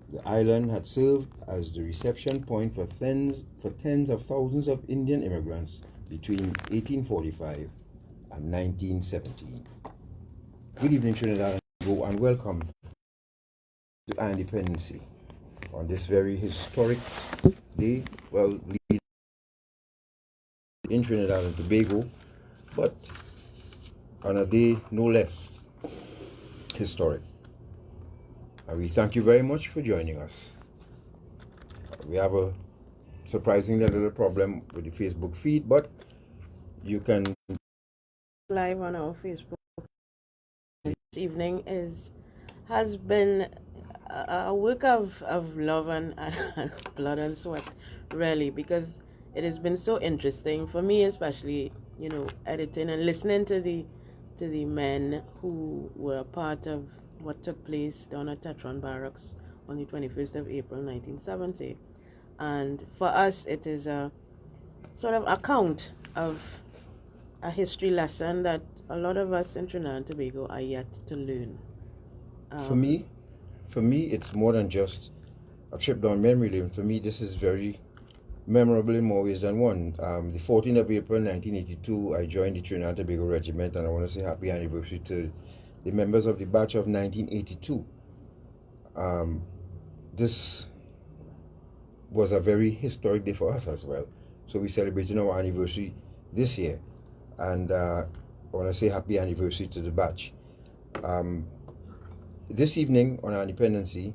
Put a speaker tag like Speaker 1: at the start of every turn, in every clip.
Speaker 1: The island had served as the reception point for tens of thousands of Indian immigrants between 1845 and 1917. Good evening, Trinidad and Tobago, and welcome to our independence on this very historic day. Well, in Trinidad and Tobago, but on a day no less historic. And we thank you very much for joining us. We have a surprisingly little problem with the Facebook feed, but you can
Speaker 2: live on our Facebook this evening has been a work of love and blood and sweat, really, because it has been so interesting for me, especially, editing and listening to the men who were part of what took place down at Tetron Barracks on the 21st of April 1970. And for us, it is a sort of account of a history lesson that a lot of us in Trinidad and Tobago are yet to learn.
Speaker 1: For me, it's more than just a trip down memory lane. For me, this is very memorable in more ways than one. The 14th of April 1982, I joined the Trinidad and Tobago Regiment, and I want to say happy anniversary to the members of the batch of 1982. This was a very historic day for us as well. So we're celebrating our anniversary this year, and I want to say happy anniversary to the batch. This evening on our independency,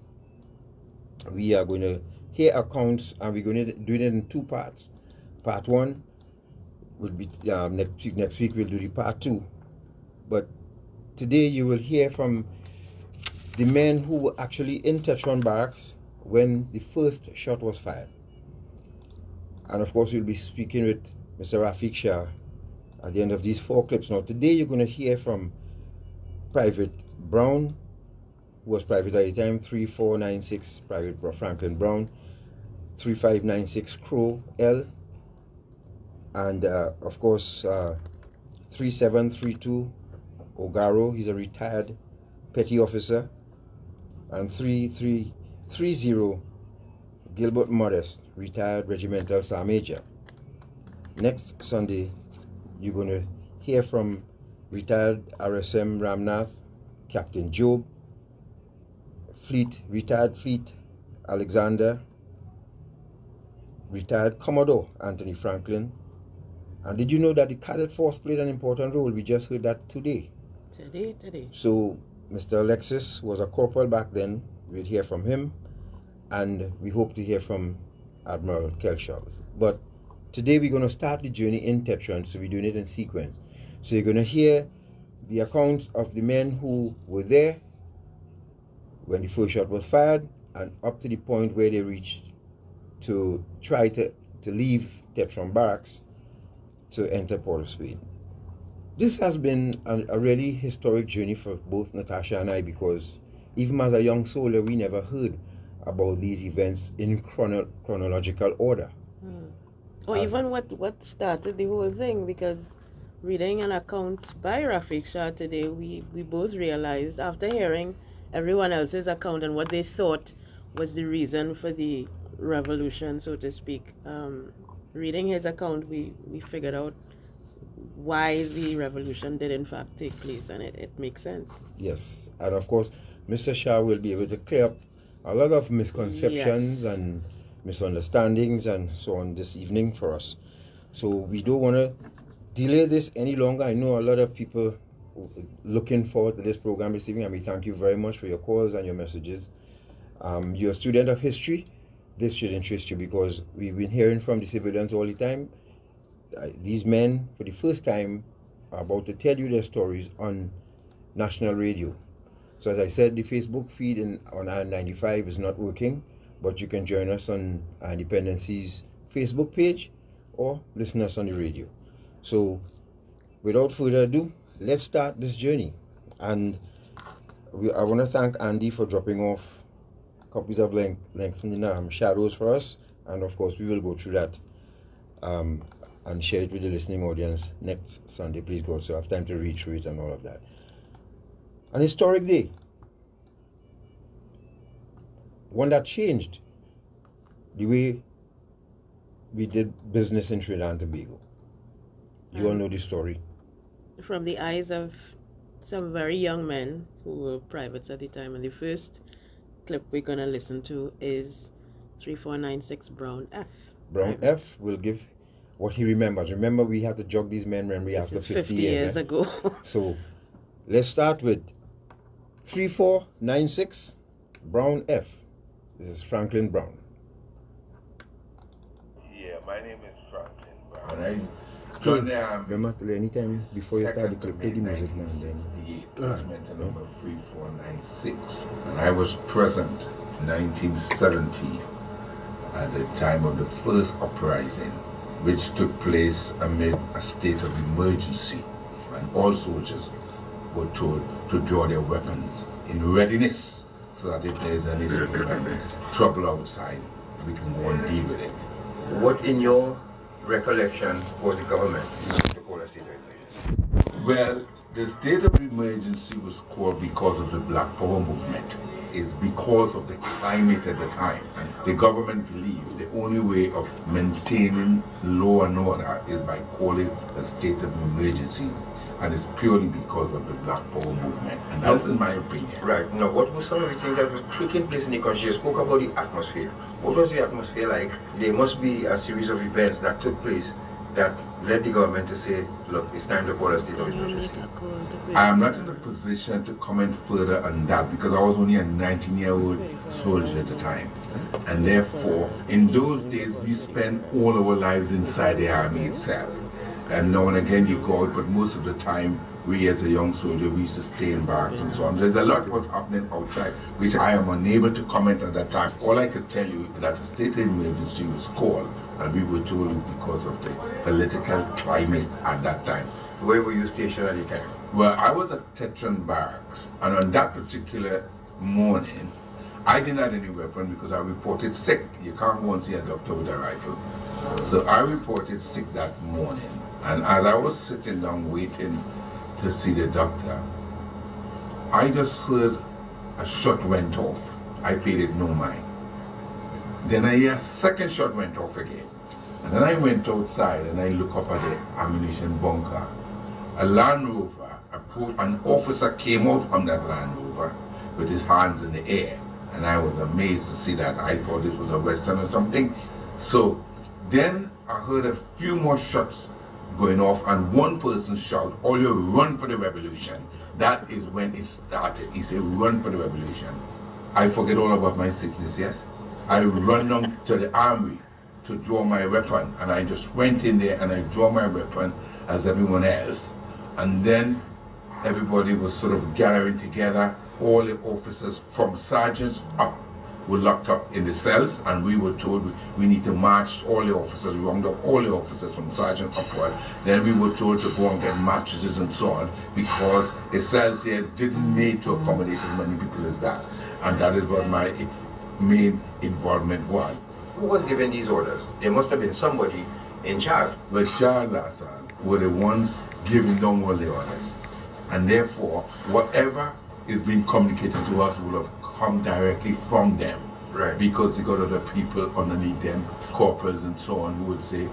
Speaker 1: we are going to hear accounts, and we're going to do it in two parts. Part one will be next week we'll do the part two, but today you will hear from the men who were actually in Tetron Barracks when the first shot was fired. And of course we'll be speaking with Mr. Raffique Shah at the end of these four clips. Now today you're going to hear from Private Brown, who was private at the time, 3496 Private Franklin Brown, 3596 Crowe L, and of course 3732 Ogaro, he's a retired petty officer, and 3330 Gilbert Modeste, retired regimental sergeant major. Next Sunday you're going to hear from retired RSM Ramnath Captain Job, retired Fleet Alexander, retired Commodore Anthony Franklin. And did you know that the cadet force played an important role? We just heard that today. So Mr. Alexis was a corporal back then. We'll hear from him, and we hope to hear from Admiral Kelshaw. But today we're going to start the journey in Tetron, so we're doing it in sequence. So you're going to hear the accounts of the men who were there when the first shot was fired, and up to the point where they reached to try to leave Tetron Barracks to enter Port of Spain. This has been a really historic journey for both Natasha and I, because even as a young soldier, we never heard about these events in chronological order.
Speaker 2: Or even what started the whole thing, because reading an account by Raffique Shah today, we both realized, after hearing everyone else's account and what they thought was the reason for the revolution, so to speak, reading his account, we figured out why the revolution did in fact take place, and it makes sense.
Speaker 1: Yes, and of course Mr. Shah will be able to clear up a lot of misconceptions and misunderstandings and so on this evening for us. So we don't want to delay this any longer. I know a lot of people looking forward to this program this evening, and we thank you very much for your calls and your messages. You're a student of history. This should interest you, because we've been hearing from the civilians all the time. These men, for the first time, are about to tell you their stories on national radio. So as I said, the Facebook feed on I-95 is not working, but you can join us on Independency's Facebook page or listen us on the radio. So without further ado, let's start this journey. And I want to thank Andy for dropping off copies of Lengthening Shadows for us, and of course we will go through that and share it with the listening audience next Sunday, please God, so I have time to read through it and all of that. An historic day. one that changed the way we did business in Trinidad and Tobago. You all know the story.
Speaker 2: From the eyes of some very young men who were privates at the time. And the first clip we're going to listen to is 3496 Brown F.
Speaker 1: Brown F will give what he remembers. Remember, we have to jog these men memory after 50
Speaker 2: years ago.
Speaker 1: So let's start with 3496 Brown F. This is Franklin Brown.
Speaker 3: Yeah, my name is Franklin Brown.
Speaker 1: Remember, anytime before you start the clip, play the music now and then.
Speaker 3: Number 3496. And I was present in 1970 at the time of the first uprising, which took place amid a state of emergency, and all soldiers were told to draw their weapons in readiness so that if there is any trouble outside, we can go and deal with it.
Speaker 4: What, in your recollection, was the government to call a state of emergency?
Speaker 3: Well, the state of emergency was called because of the Black Power movement. It's because of the climate at the time. And the government believed the only way of maintaining law and order is by calling a state of emergency. And it's purely because of the Black Power movement. And that's in my opinion.
Speaker 4: Right. Now, what was some of the things that was taking place in the country? You spoke about the atmosphere. What was the atmosphere like? There must be a series of events that took place that led the government to say, look, it's time to call a state of emergency.
Speaker 3: I am not in a position to comment further on that because I was only a 19-year-old soldier at the time. And therefore, in those days, we spent all our lives inside the army itself. And now and again you go out, but most of the time, we as a young soldier, we used to stay in barracks and so on. There's a lot was happening outside, which I am unable to comment at that time. All I could tell you is that the state of emergency was called, and we were told it because of the political climate at that time.
Speaker 4: Where were you stationed at the time?
Speaker 3: Well, I was at Tetron Barracks, and on that particular morning, I didn't have any weapon because I reported sick. You can't go and see a doctor with a rifle. So I reported sick that morning. And as I was sitting down waiting to see the doctor, I just heard a shot went off. I paid it no mind. Then a second shot went off again. And then I went outside and I looked up at the ammunition bunker. A Land Rover approached, an officer came out from that Land Rover with his hands in the air. And I was amazed to see that. I thought this was a Western or something. So then I heard a few more shots going off, and one person shouted, "Oh, you run for the revolution." That is when it started. He said, "Run for the revolution." I forget all about my sickness, yes? I run down to the armory to draw my weapon, and I just went in there and I drew my weapon as everyone else. And then everybody was sort of gathering together. All the officers from sergeants up were locked up in the cells, and we were told we need to march all the officers, round up all the officers from sergeant upward. Then we were told to go and get mattresses and so on, because the cells here didn't need to accommodate as many people as that. And that is what my main involvement was.
Speaker 4: Who was giving these orders? There must have been somebody in charge.
Speaker 3: The Shah were the ones giving down all the orders. And therefore, whatever is being communicated to us will have come directly from them.
Speaker 4: Right.
Speaker 3: Because they got other people underneath them, corporals and so on, who would say,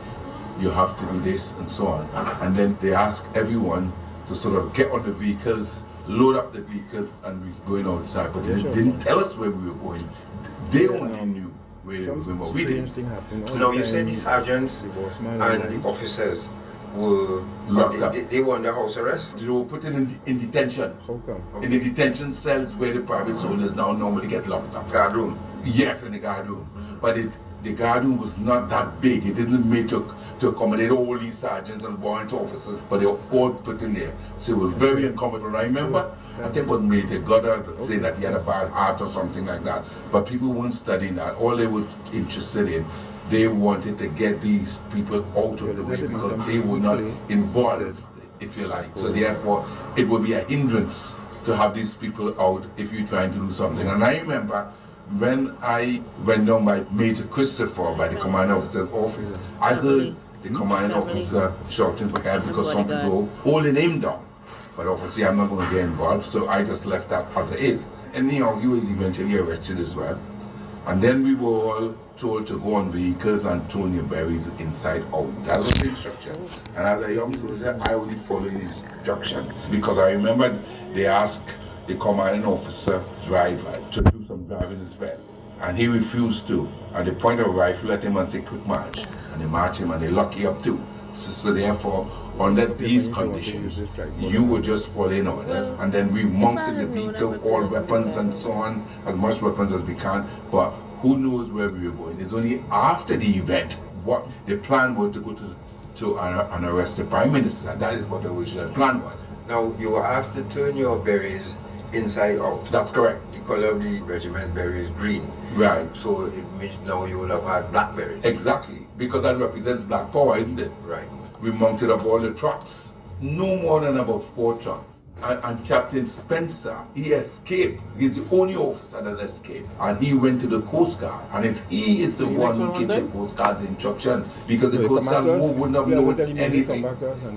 Speaker 3: you have to do this and so on. And then they ask everyone to sort of get on the vehicles, load up the vehicles, and we're going outside. But they didn't tell us where we were going. They only knew where we were. We didn't.
Speaker 4: Now you said the sergeants and the officers were locked up. They were under house arrest?
Speaker 3: They were put in detention.
Speaker 1: How come?
Speaker 3: In the detention cells where the private soldiers now normally get locked up.
Speaker 4: Guard room?
Speaker 3: Yes, in the guard room. But the guard room was not that big. It didn't make to accommodate all these sergeants and warrant officers, but they were all put in there. So it was very uncomfortable. I remember, I think it was Major Goddard say that he had a bad heart or something like that. But people weren't studying that. All they were interested in, they wanted to get these people out of the way because they were not involved, if you like. So therefore, it would be a hindrance to have these people out if you're trying to do something. And I remember when I went down by Major Christopher, by the commanding officer's office, I heard the commanding officer shouting for help because some people were holding him down. But obviously I'm not going to get involved, so I just left that as it is. And you know, he was eventually arrested as well. And then we were all told to go on vehicles and turn your berries inside out. That was the instruction. And as a young soldier, I only followed instructions because I remember they asked the commanding officer driver to do some driving as well. And he refused to. At the point of a rifle at him and say, quick march. And they march him and they lock you up too. So therefore, under these conditions, you would just fall in order. And then we mounted the vehicle, all weapons and so on, as much weapons as we can. But who knows where we were going? It's only after the event, what the plan was to go to and arrest the Prime Minister. And that is what the original plan was.
Speaker 4: Now, you were asked to turn your berries inside out.
Speaker 3: That's correct.
Speaker 4: The color of the regiment berry is green.
Speaker 3: Right.
Speaker 4: So it means now you will have had blackberries.
Speaker 3: Exactly. Because that represents black power, isn't it?
Speaker 4: Right.
Speaker 3: We mounted up all the trucks. No more than about 4 trucks. And Captain Spencer, he escaped. He's the only officer that escaped. And he went to the Coast Guard. And if he is the one who gave the Coast Guard the instructions, because the Coast Guard wouldn't have known anything,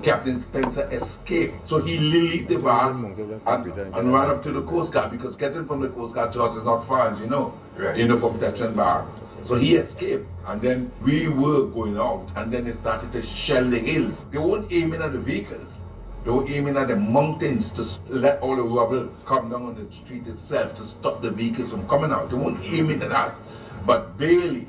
Speaker 3: Captain Spencer escaped. So he lilied the bar and ran up to the Coast Guard, because getting from the Coast Guard to us is not far, as you know, in the protection bar. So he escaped, and then we were going out, and then they started to shell the hills. They weren't aiming at the vehicles. They were aiming at the mountains to let all the rubble come down on the street itself to stop the vehicles from coming out. They weren't aiming at that. But Bailey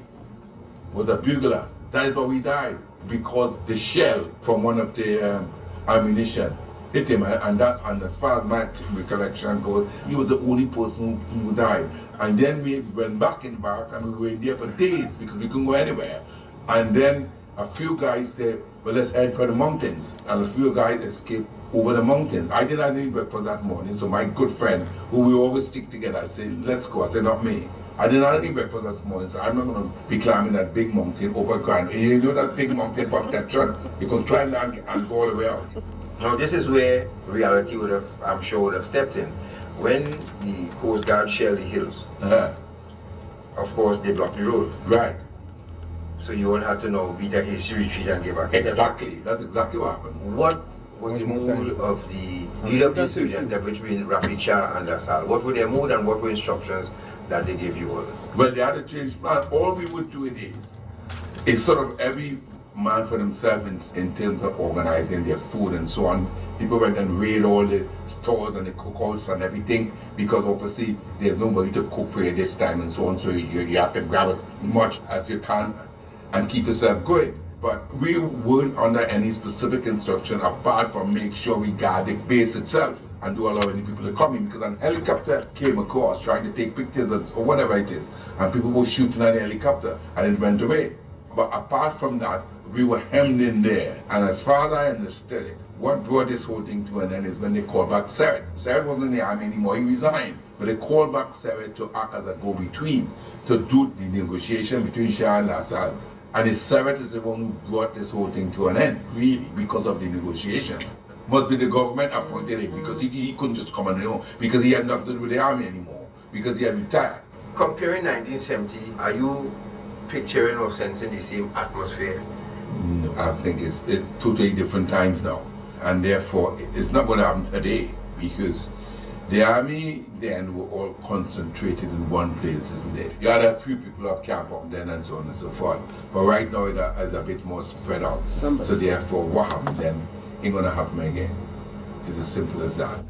Speaker 3: was a bugler. That is how he died, because the shell from one of the ammunition hit him, and as far as my recollection goes, he was the only person who died. And then we went back in the barracks and we were in there for days because we couldn't go anywhere. And then a few guys said, well, let's head for the mountains. And a few guys escaped over the mountains. I did not need breakfast that morning, so my good friend, who we always stick together, I said, let's go. I said, not me. I did not need breakfast this morning, so I'm not going to be climbing that big mountain over Grand. You know that big mountain from Tetron? You can climb down and go all the way out.
Speaker 4: Now this is where reality would have, I'm sure, would have stepped in. When the Coast Guard shelled the hills, of course they blocked the road.
Speaker 3: Right.
Speaker 4: So you would have to know, beat a hasty retreat and give back.
Speaker 3: Exactly. That's exactly what happened.
Speaker 4: What was the mood of the leader of the insurgents between Raffique Shah and Lassalle? What were their mood and what were instructions that they gave you all?
Speaker 3: Well, they had to change plan. All we would do is sort of every man for themselves in terms of organizing their food and so on. People went and raid all the stores and the cookouts and everything, because obviously there's nobody to cook for you this time and so on, so you have to grab as much as you can and keep yourself going. But we weren't under any specific instruction apart from make sure we guard the base itself and do allow any people to come in, because an helicopter came across trying to take pictures or whatever it is, and people were shooting at the helicopter and it went away. But apart from that, we were hemmed in there. And as far as I understood it, what brought this whole thing to an end is when they called back Serret. Serret wasn't in the army anymore, he resigned. But they called back Serret to act as a go-between, to do the negotiation between Shah and Lassalle. And Serret is the one who brought this whole thing to an end, really, because of the negotiation. Must be the government appointed him, because he couldn't just come and know, because he had nothing to do with the army anymore, because he had retired.
Speaker 4: Comparing 1970, are you picturing or sensing the same atmosphere?
Speaker 3: No, I think it's totally different times now. And therefore, it's not going to happen today, because the army then were all concentrated in one place, isn't it? You had a few people up camp up then and so on and so forth. But right now it's a bit more spread out. So therefore, what happened then ain't going to happen again. It's as simple as that.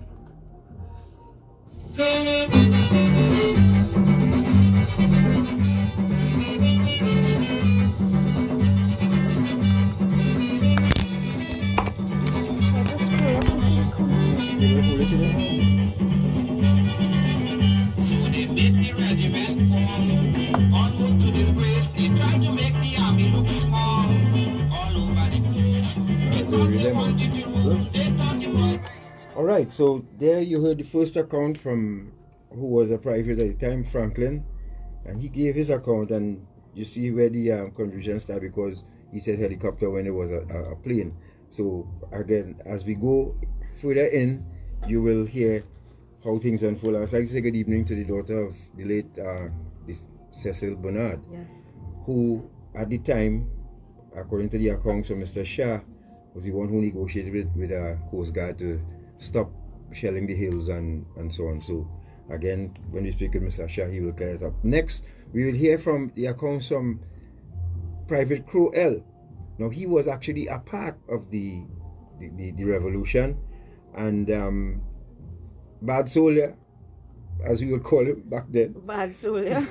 Speaker 5: So they made the regiment fall, almost to disgrace. They tried to make the army look small, all over the place, because they wanted to rule. They thought the boys.
Speaker 1: All right, so there you heard the first account from who was a private at the time, Franklin, and he gave his account, and you see where the confusion started, because he said helicopter when it was a plane. So again, as we go further in, you will hear how things unfold. I would like to say good evening to the daughter of the late Cecil Bernard,
Speaker 2: Yes.
Speaker 1: who at the time, according to the accounts of Mr. Shah, was the one who negotiated with Coast Guard to stop shelling the hills and so on. So Again, when we speak with Mr. Shah, he will get it up. Next, we will hear from the accounts from Private Crowe L. Now, he was actually a part of the revolution, and bad soldier, as we would call him back then.
Speaker 2: Bad soldier.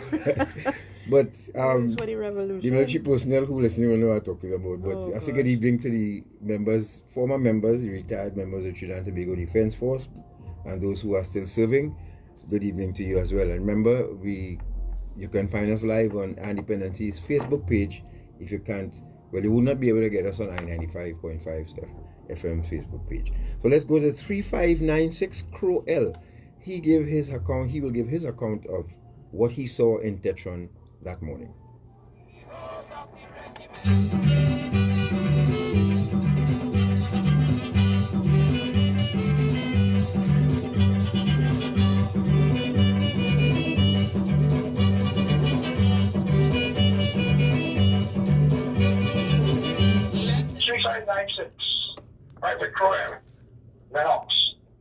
Speaker 1: But
Speaker 2: for the revolution.
Speaker 1: The military personnel who listening will know what I'm talking about. But I say good evening to the members, former members, the retired members of Trinidad and Tobago Defense Force, and those who are still serving. Good evening to you as well. And remember, you can find us live on Independence's Facebook page. If you can't, well, you will not be able to get us on I-95.5 FM's Facebook page. So let's go to 3596 Crowe L. He will give his account of what he saw in Tetron that morning.
Speaker 6: Private Crowe, Lennox.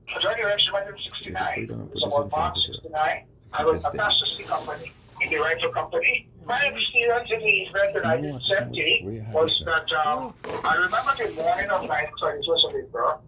Speaker 6: I joined the regiment in 69. So about March 69, I was attached to the company, in the rifle company. My experience in the event that I did 70 was that I remember the morning of 21st of April,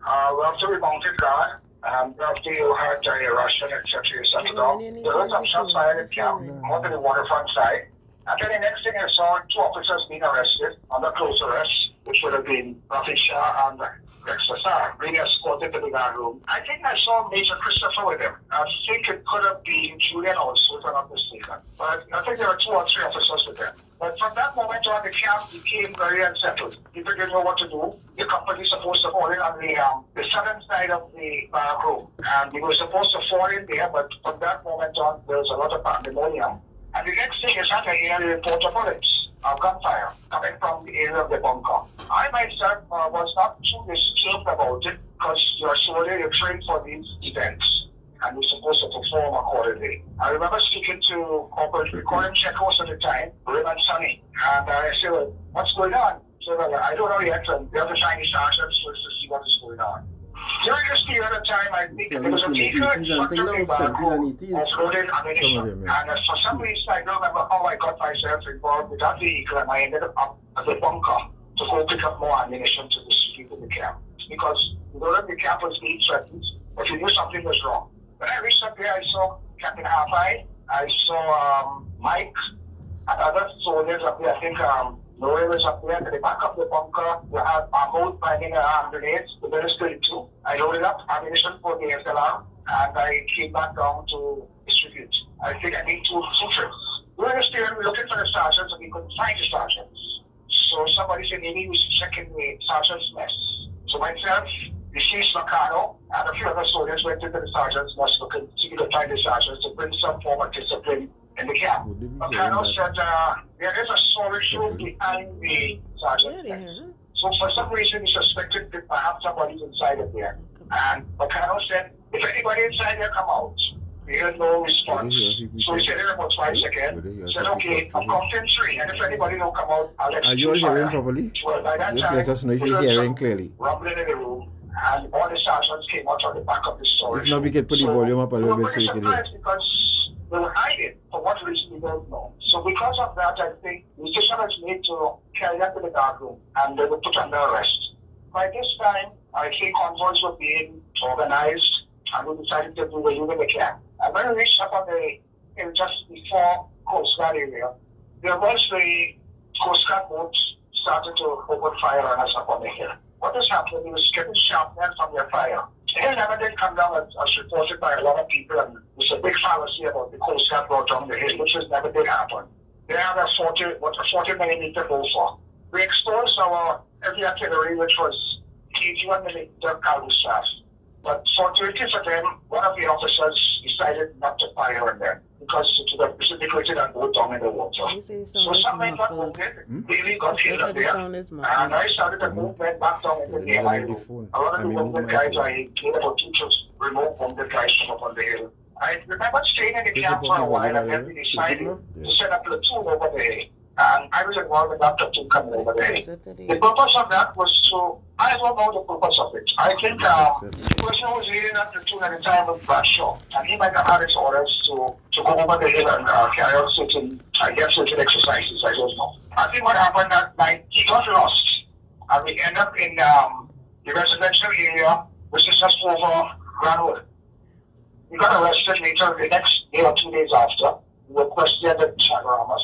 Speaker 6: after we mounted guard, after you had a Russian, etc., you settled down, there was some shots fired in camp, on the waterfront side. And then the next thing I saw, 2 officers being arrested under close arrest, which would have been Raffique Shah and Raffique being escorted to the guard room. I think I saw Major Christopher with him. I think it could have been Julian also, if I'm not mistaken. But I think there were 2 or 3 officers with them. But from that moment on, the camp became very unsettled. People didn't know what to do. The company was supposed to fall in on the southern side of the barrack room. And we were supposed to fall in there, but from that moment on, there was a lot of pandemonium. And the next thing is that I hear the report of bullets, of gunfire, coming from the area of the bunker. I myself was not too disturbed about it, because you're solely trained for these events, and you're supposed to perform accordingly. I remember speaking to Corporal Checkhouse at the time, Raymond Sonny, and I said, well, what's going on? So I don't know yet, and we have to find the sergeants to see what is going on. During this period of time, I think there was a vehicle instructed was loaded ammunition. And for some reason, I don't remember how I got myself involved with that vehicle, and I ended up at the bunker to go pick up more ammunition to distribute in the camp. Because you know that the camp was being threatened, but you knew something was wrong. When I reached up there, I saw Captain Half-Eye, I saw Mike, and other soldiers up there. I think Noel was up there. At the back of the bunker, we had both finding grenades, the Military 32. I loaded up ammunition for the SLR, and I came back down to distribute. I think I made two trips. We were still looking for the sergeants, and we couldn't find the sergeants. So somebody said maybe we should check in the sergeant's mess. So myself, the Chief Macano, and a few other soldiers went into the sergeant's mess looking to find the sergeants to bring some form of discipline in the camp. Macano said there is a storage room behind the sergeant's mess. So for some reason he suspected that perhaps somebody's inside of there. And Macano said, if anybody inside there come out, we had no response. So he said in about 5 seconds, he said, okay, I'm counting 3, and if anybody don't come out, I'll let you.
Speaker 1: Are you all hearing properly?
Speaker 6: Well, by that
Speaker 1: just
Speaker 6: time,
Speaker 1: let us know if you're hearing clearly.
Speaker 6: Rumbling in the room, and all the sergeants came out on the back of the storage.
Speaker 1: If not, we can put the volume up a little bit so you can hear.
Speaker 6: Because they were hiding. For what reason, we don't know. So because of that, I think the decision was made to carry them to the dark room, and they were put under arrest. By this time, I think convoys were being organized, and we decided to do the unit the camp. And when we reached up on the hill just before Coast Guard area, there was the Coast Guard boat started to open fire on us up on the hill. What was happening? We was getting shrapnel from their fire. The hill never did come down as reported by a lot of people, and there's a big fallacy about the Coast Guard brought down the hill, which never did happen. They had a 40 millimeter bowfer. We exposed our heavy artillery, which was 81 millimeter caliber shots. But fortuitous for them, one of the officers decided not to fire on them because it would have precipitated and go down in the water. So something got wounded, really got killed up there. And I started to move men back down into the AMI room. A lot of the wounded guys, I cleared about 2 trips, remote wounded guys from up on the hill. I remember staying in the camp for a while, and then we decided to set up a platoon over the hill. and I was involved in that platoon coming over there. The purpose of that was to, I don't know the purpose of it. I think the person who was leading that platoon at the time was Raffique Shah, and he might have had his orders to go over the hill and carry out certain, I guess, certain exercises, I don't know. I think what happened that night, he got lost, and we end up in the residential area, which is just over Granwood. We got arrested later the next day or 2 days after. We were questioned at Chagaramas.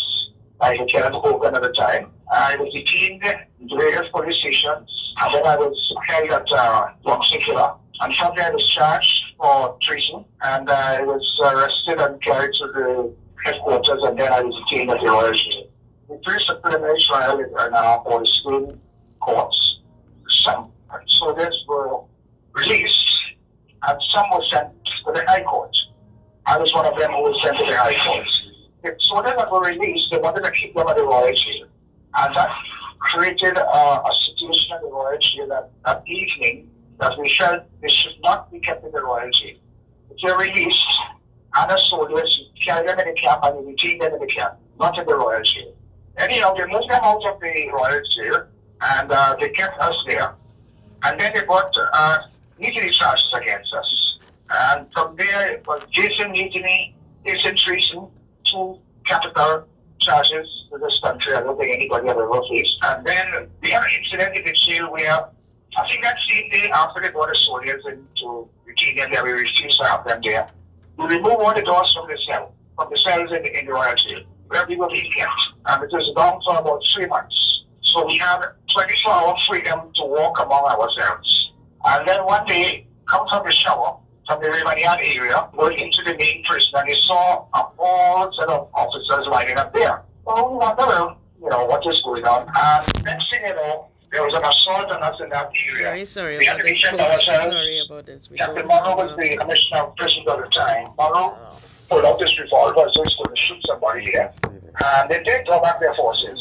Speaker 6: I was Lieutenant Hogan at the time. I was detained in various police stations, and then I was held at Long Circular. And from there I was charged for treason, and I was arrested and carried to the headquarters, and then I was detained at the Royal Jail. We faced a preliminary trial now for the Supreme Courts. Some soldiers were released, and some were sent to the High Court. I was one of them who was sent to the High Court. The soldiers that were released, they wanted to keep them at the Royal Jail. And that created a situation at the Royal Jail that evening that we felt they should not be kept in the Royal Jail. If they're released, other soldiers, you carry them in the camp and you retain them in the camp, not in the Royal Jail. Anyhow, they moved them out of the Royal Jail, and they kept us there. And then they brought mutiny charges against us. And from there, it was Jason mutiny, Jason treason, 2 capital charges to this country. I don't think anybody ever faced. And then we had an incident in the jail where, I think that same day after they brought the soldiers in to retain them there, we refused to have them there. We removed all the doors from the cells in the Royal Jail, where we were being kept. And it was down for about 3 months. So we had 24-hour freedom to walk among ourselves. And then one day, come from the shower, from the Rivernian area, going into the main prison, and they saw a whole set of officers lining up there. Well, we wondered, what is going on. And next thing you know, there was an assault on us in that area.
Speaker 2: Very sorry
Speaker 6: we had to defend ourselves.
Speaker 2: Sorry about this.
Speaker 6: Captain Monroe was the commissioner of prisons at the time. Monroe pulled out this revolver, so he's going to shoot somebody here. And they did draw back their forces.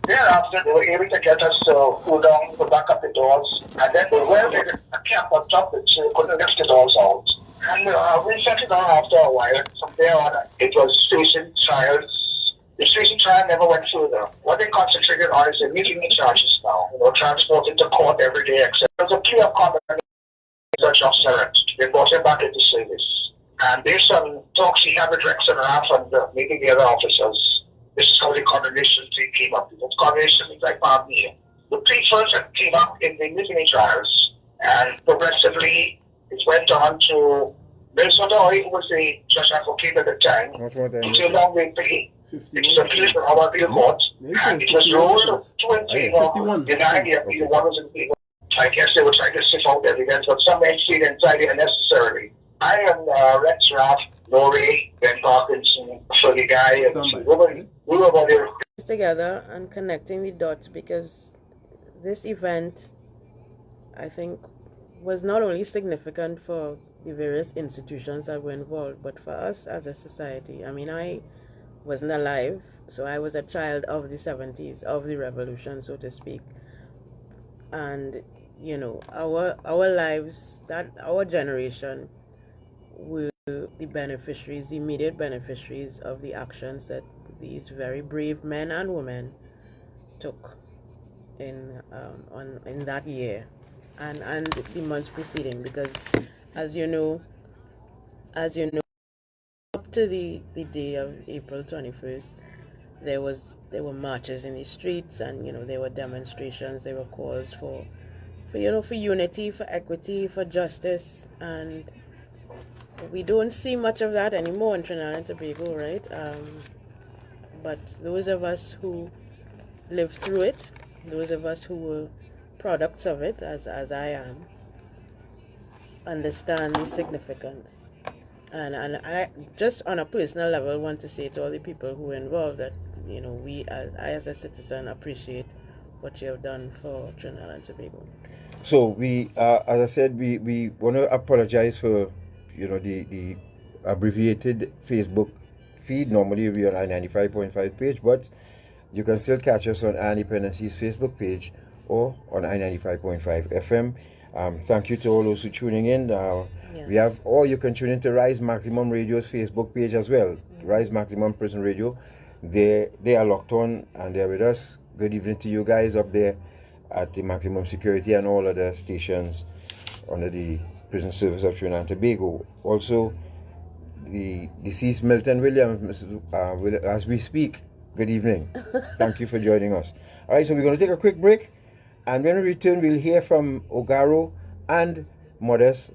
Speaker 6: Thereafter, they were able to get us to cool down, to back up the doors, and then they welded a cap on top of it so they couldn't lift the doors out. And we set it down after a while. From there on, it was facing trials. The facing trial never went further. What they concentrated on is the mutiny charges now. Transported to court every day, except there was a clear combination of Clarence. They brought him back into service. And based on talks he had with Rex and Raf and maybe the other officers, this is how the condemnation plea came up. The condemnation means like pardon me. The plea first came up in the mutiny trials, and progressively it went on to Minnesota, who was the judge advocate at the time, until long way plea. It was appealed to our appeal court, and it was ruled 2 in favor. Denying the appeal, 1 was in favor. I guess they were trying to sift out evidence, but some men see it entirely unnecessarily. I am Rex Raff, Lori, Ben Parkinson, Shirley Guy, and we were about there.
Speaker 2: Together and connecting the dots, because this event, I think, was not only significant for the various institutions that were involved, but for us as a society. I mean, I wasn't alive, so I was a child of the 70s, of the revolution, so to speak. And, our lives, that our generation, were the beneficiaries, the immediate beneficiaries of the actions that these very brave men and women took in that year and the months preceding, because as you know, up to the day of April 21st, there were marches in the streets, and there were demonstrations, there were calls for unity, for equity, for justice, and we don't see much of that anymore in Trinidad and Tobago, right? But those of us who lived through it, those of us who were products of it, as I am, understand the significance. And I just on a personal level want to say to all the people who were involved that, I as a citizen appreciate what you have done for Trinidad and Tobago.
Speaker 1: So we, as I said, we want to apologize for, the abbreviated Facebook feed. Normally we are on I-95.5 page, but you can still catch us on Independency's Facebook page or on I-95.5 FM. Thank you to all those who tuning in. Yes. We have, or you can tune into Rise Maximum Radio's Facebook page as well. Rise Maximum Prison Radio. they are locked on and they're with us. Good evening to you guys up there at the maximum security and all other stations under the prison service of Trinidad and Tobago. Also, the deceased Milton Williams, as we speak, good evening. Thank you for joining us. All right, so we're going to take a quick break, and when we return, we'll hear from Ogaro and Modeste.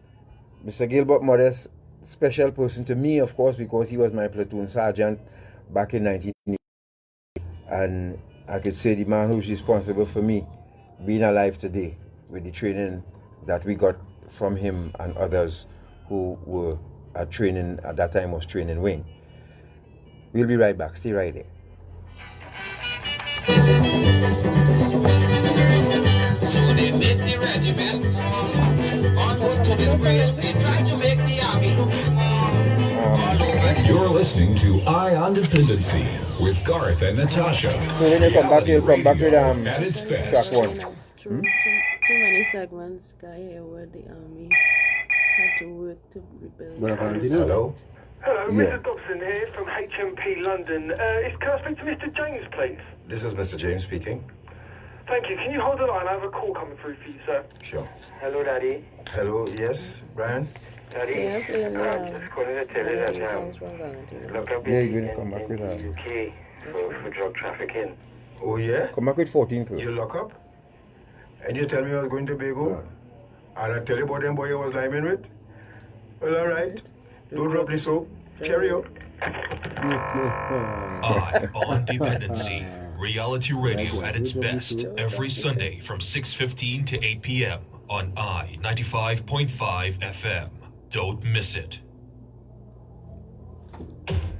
Speaker 1: Mr. Gilbert Modeste, special person to me, of course, because he was my platoon sergeant back in 1980. And I could say the man who's responsible for me being alive today with the training that we got from him and others who were at training, at that time was training wing. We'll be right back. Stay right there.
Speaker 5: So they make the regiment fall, almost to disgrace. They try to make the army look small.
Speaker 7: You're listening to Eye on Dependency with Garth and Natasha.
Speaker 1: When you come back, you'll come back with
Speaker 7: at its best.
Speaker 1: track one.
Speaker 2: Too many segments, guy here where the army had to work to rebuild.
Speaker 1: Hello?
Speaker 8: Hello,
Speaker 1: Yeah.
Speaker 8: Mr. Dobson here from HMP London. Can I speak to Mr. James, please?
Speaker 1: This is Mr. James speaking.
Speaker 8: Thank you. Can you hold the line? I have a call coming through for you, sir.
Speaker 1: Sure.
Speaker 8: Hello, Daddy.
Speaker 1: Hello, yes, Brian?
Speaker 8: Daddy,
Speaker 2: Yeah, play in
Speaker 8: I'm just calling to tell you that
Speaker 2: songs from Valentino.
Speaker 8: look, I've
Speaker 1: Yeah,
Speaker 8: been
Speaker 1: you're gonna come back
Speaker 8: in
Speaker 1: with
Speaker 8: the
Speaker 1: that.
Speaker 8: UK for drug trafficking.
Speaker 3: Oh, yeah?
Speaker 1: Come back with 14, Kurt.
Speaker 3: You lock up? And you tell me I was going to Tobago? And I tell you about them boy I was liming with? Well, all right. Don't drop the soap. Carry on.
Speaker 7: Eye on Dependency. Reality radio at its best every Sunday from 6:15 to 8 p.m. on I 95.5 FM. Don't miss it.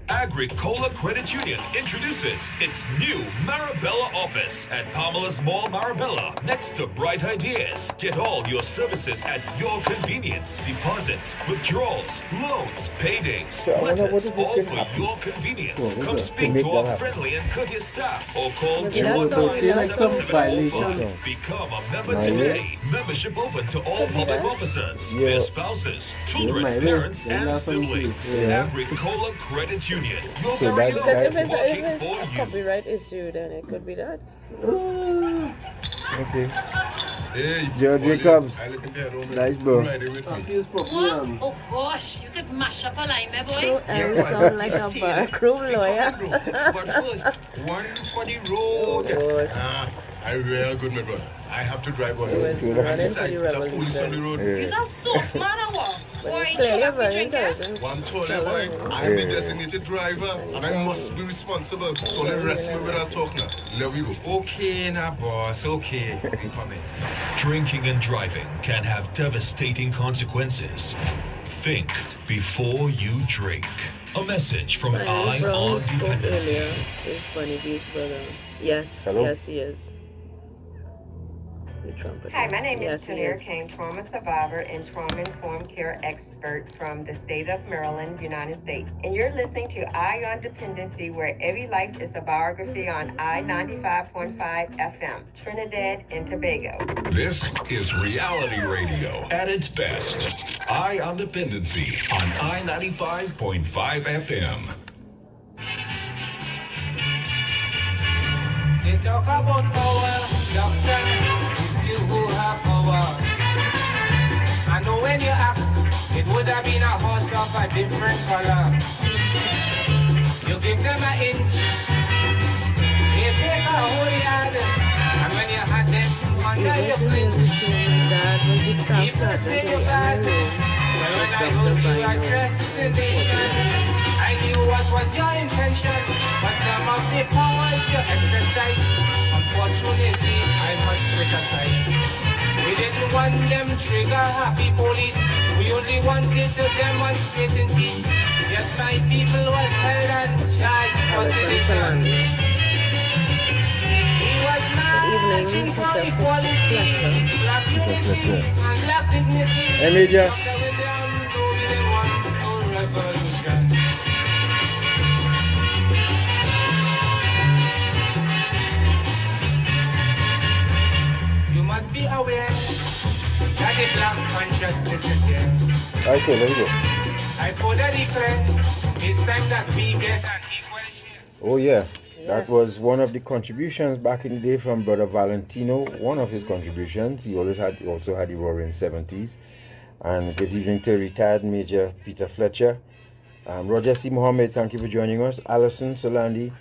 Speaker 7: Agricola Credit Union introduces its new Marabella office at Pamela's Mall Marabella, next to Bright Ideas. Get all your services at your convenience. Deposits, withdrawals, loans, paydays,
Speaker 1: So I wonder what
Speaker 7: letters,
Speaker 1: is this
Speaker 7: all
Speaker 1: going
Speaker 7: for
Speaker 1: to happen?
Speaker 7: your convenience.
Speaker 1: Well,
Speaker 7: Come
Speaker 1: to
Speaker 7: speak
Speaker 1: make
Speaker 7: to
Speaker 1: that
Speaker 7: our
Speaker 1: happen.
Speaker 7: friendly and courteous staff or call
Speaker 2: Maybe that's all,
Speaker 7: 219-7745. Become a member
Speaker 1: My
Speaker 7: today. Membership open to all public officers,
Speaker 1: Yeah.
Speaker 7: their spouses, children, parents, and siblings.
Speaker 1: Yeah.
Speaker 7: Agricola Credit Union. Your
Speaker 1: So
Speaker 7: very
Speaker 1: that-
Speaker 7: own,
Speaker 2: Because if it's
Speaker 7: working
Speaker 2: a
Speaker 7: for you.
Speaker 2: copyright issue, then it could be that.
Speaker 1: Okay.
Speaker 9: Hey,
Speaker 1: Joe Jacobs.
Speaker 9: I look at that over
Speaker 1: Nice, bro.
Speaker 9: right there with me.
Speaker 10: Oh gosh, you could mash up a line, my boy.
Speaker 2: So I sound like a backroom lawyer.
Speaker 9: But first, one for the road.
Speaker 2: Oh,
Speaker 9: I real good, my brother. I have to drive on
Speaker 2: He was
Speaker 9: it.
Speaker 2: running
Speaker 9: And
Speaker 2: for
Speaker 9: besides,
Speaker 2: the
Speaker 9: the police on the
Speaker 2: revolution.
Speaker 9: road.
Speaker 10: You're a soft man, or what?
Speaker 2: But
Speaker 10: Boy,
Speaker 2: he's
Speaker 10: you
Speaker 2: clearly
Speaker 10: shut up, you
Speaker 2: very
Speaker 10: drink, eh?
Speaker 2: intelligent.
Speaker 9: One told you, boy, I'm the designated driver and I must be responsible. So let rest me without talking now. Let we go.
Speaker 11: Okay, now, boss. Okay. We coming.
Speaker 7: Drinking and driving can have devastating consequences. Think before you drink. A message from Eye
Speaker 2: Brian Brown
Speaker 7: on
Speaker 2: spoke
Speaker 7: Dependency.
Speaker 2: earlier. Is Bunny Beach brother. Yes,
Speaker 1: Hello?
Speaker 2: yes he is. The trumpeter.
Speaker 12: Hi, my name
Speaker 2: Yes,
Speaker 12: is
Speaker 2: he
Speaker 12: Talir
Speaker 2: is.
Speaker 12: King, trauma survivor and trauma-informed care expert from the state of Maryland, United States. And you're listening to Eye on Dependency, where every life is a biography on I-95.5 FM, Trinidad and Tobago.
Speaker 7: This is reality radio at its best. Eye on Dependency on I-95.5 FM.
Speaker 5: They talk about power, doctor, it's you who have power. I know when you act, it would have been a horse of a different color. You give them an inch, they take a whole yard, and when you had them under your flinch,
Speaker 2: That was the staff
Speaker 5: people say
Speaker 2: sergeant
Speaker 5: you're
Speaker 2: in
Speaker 5: bad.
Speaker 2: the room.
Speaker 5: Well, when I heard you address the nation, I knew what was your intention, but some of the powers you exercise, unfortunately, I must criticize. We didn't want them trigger happy police, we only wanted to demonstrate in peace. Yet my people was held and charged for sedition. He was marching for equality, black unity, and black dignity.
Speaker 1: Hey, Major.
Speaker 5: You must be aware that the black consciousness is here.
Speaker 1: Okay, let's go.
Speaker 5: I further declare it's time that we get an equal share.
Speaker 1: Oh yeah, that
Speaker 2: Yes.
Speaker 1: was one of the contributions back in the day from Brother Valentino. One of his contributions. He also had the Roaring 70s. And good evening to retired Major Peter Fletcher. Roger C. Mohammed, thank you for joining us. Alison Solandi,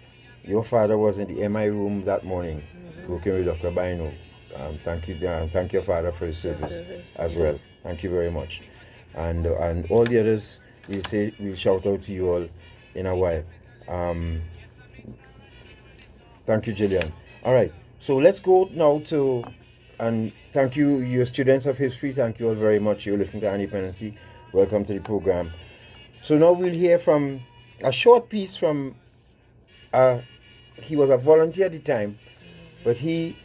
Speaker 1: your father was in the MI room that morning, working with Dr. Bino. Thank your father for his service as well. Thank you very much. And all the others, we'll shout out to you all in a while. Thank you, Jillian. All right, so let's go now to, and thank you, your students of history. Thank you all very much. You're listening to Independency. Welcome to the program. So now we'll hear from a short piece from, he was a volunteer at the time, but he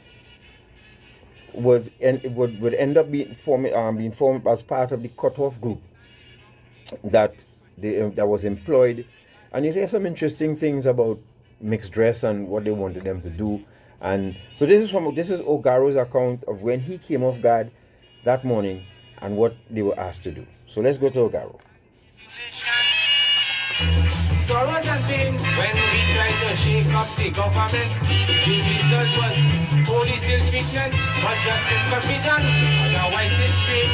Speaker 1: would end up being formed as part of the cutoff group that was employed. And you hear some interesting things about mixed dress and what they wanted them to do. And so this is Ogaro's account of when he came off guard that morning and what they were asked to do. So let's go to Ogaro.
Speaker 5: Sorrows and pain when we tried to shake up the government. The result was police ill treatment, but justice forbidden. Otherwise history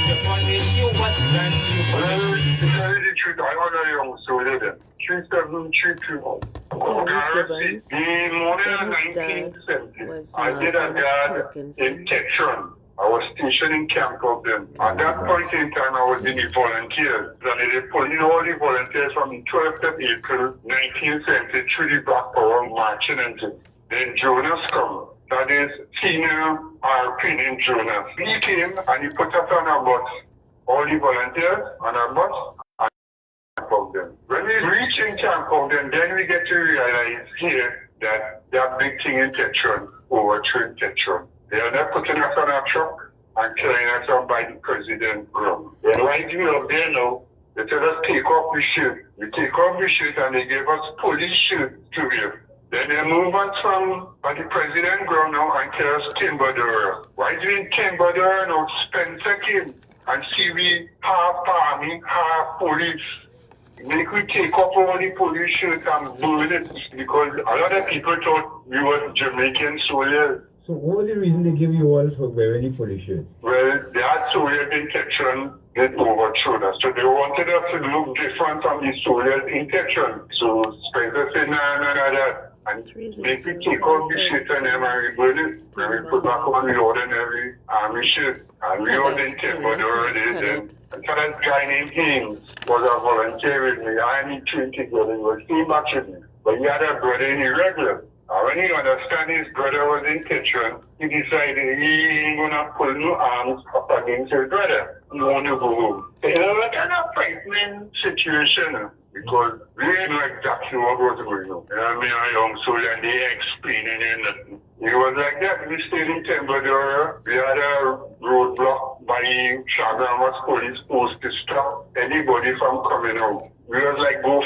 Speaker 5: would punish you was brand new.
Speaker 6: Well, to tell you the truth, I want a young soldier. 3732. The morning of 1970, I did a guard in Tetron. I was stationed in Camp Ogden. At that point in time, I was in the volunteers. And they pulled in all the volunteers from the 12th of April, 1970, through the Black Power marching and things. Then Jonas come. That is senior RP named Jonas. He came and he put us on a bus. All the volunteers on a bus. Ogden. When we reach in Camp Ogden, then we get to realize here that that big thing in Tetron, overthrew Tetron. They are not putting us on a truck and carrying us on by the president ground. Then right we up there now, they tell us take off the shirt. We take off the shirt and they gave us police shirt to wear. Then they move us from the president ground now and carry us Timberdora. Right in Timberdora now, Spencer came and see we half army, half police. Make we take off all the police shirts and burn it because a lot of people thought we were Jamaican soldiers.
Speaker 4: So what was the reason they give you all for wearing the police shirt?
Speaker 6: Well, they had soldiers in Tetron that overthrew us. So they wanted us to look different from the soldiers in Tetron. So Spencer said, no. And make me take off the shit and them and we burn it. And we put back on the ordinary army shirt. And we all in Timberdora then. And so that guy named Haynes was a volunteer with me. I and he trained together. He was too much with me. But he had a brother in irregular. When he understand his brother was in Tetron, he decided he ain't gonna pull no arms up against his brother. He want to go home. It was kind of frightening situation because we didn't know exactly what was going on. I mean, a young soldier and they explaining nothing. It was like that. We stayed in Timberdora. We had a roadblock by Shagram's police post to stop anybody from coming out. We was like, go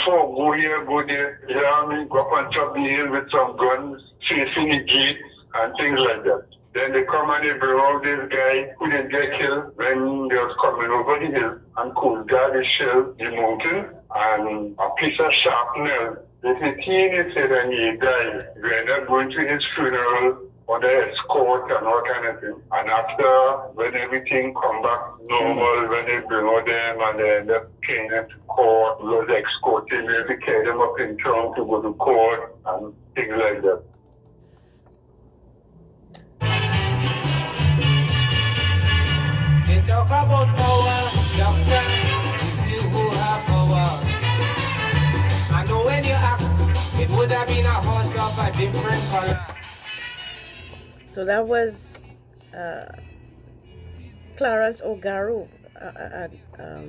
Speaker 6: here, go there. You know what I mean? Go up on top of the hill with some guns, facing the gate, and things like that. Then they come and they bring out this guy who didn't get killed when they was coming over the hill and cold guard the shell, the mountain, and a piece of shrapnel. If the teen is said and he died, we end up going to his funeral under escort and all kind of thing. And after, when everything come back normal, when they bring out them and they end up carrying them to court, we was escorting them to carry them up in town to go to court and things like that.
Speaker 5: They talk about power, doctor, it's you who have power. I know when you act, it would have been a horse of a different color.
Speaker 2: So that was Clarence Ogaro, a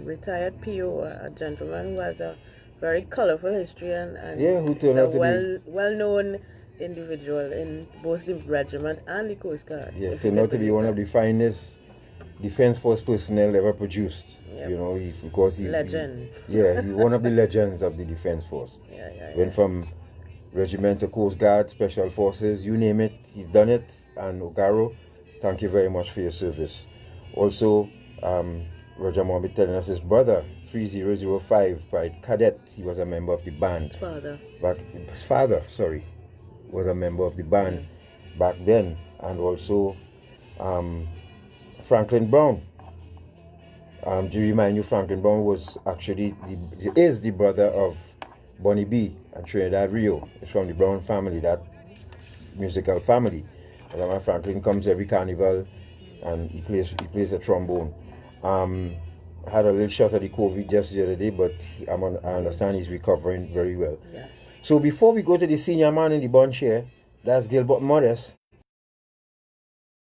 Speaker 2: retired PO, a gentleman who has a very colorful history and
Speaker 1: who turned out to be
Speaker 2: well-known individual in both the regiment and the Coast Guard.
Speaker 1: Yeah, turned out to be one of the finest Defense Force personnel ever produced. Yep. You know,
Speaker 2: legend.
Speaker 1: He's one of the legends of the Defense Force. Went from regiment to Coast Guard, Special Forces, you name it, he's done it. And Ogaro, thank you very much for your service. Also, Roger Mohammed telling us his brother, 3005, Pride Cadet. He was a member of the band. His father, was a member of the band back then. And also Franklin Brown. To remind you, Franklin Brown was actually is the brother of Bonnie B and Trinidad Rio. It's from the Brown family, that musical family. And Franklin comes every carnival and he plays the trombone. Had a little shot of the COVID just the other day, but I understand he's recovering very well. Yeah. So before we go to the senior man in the bunch here, that's Gilbert Modeste.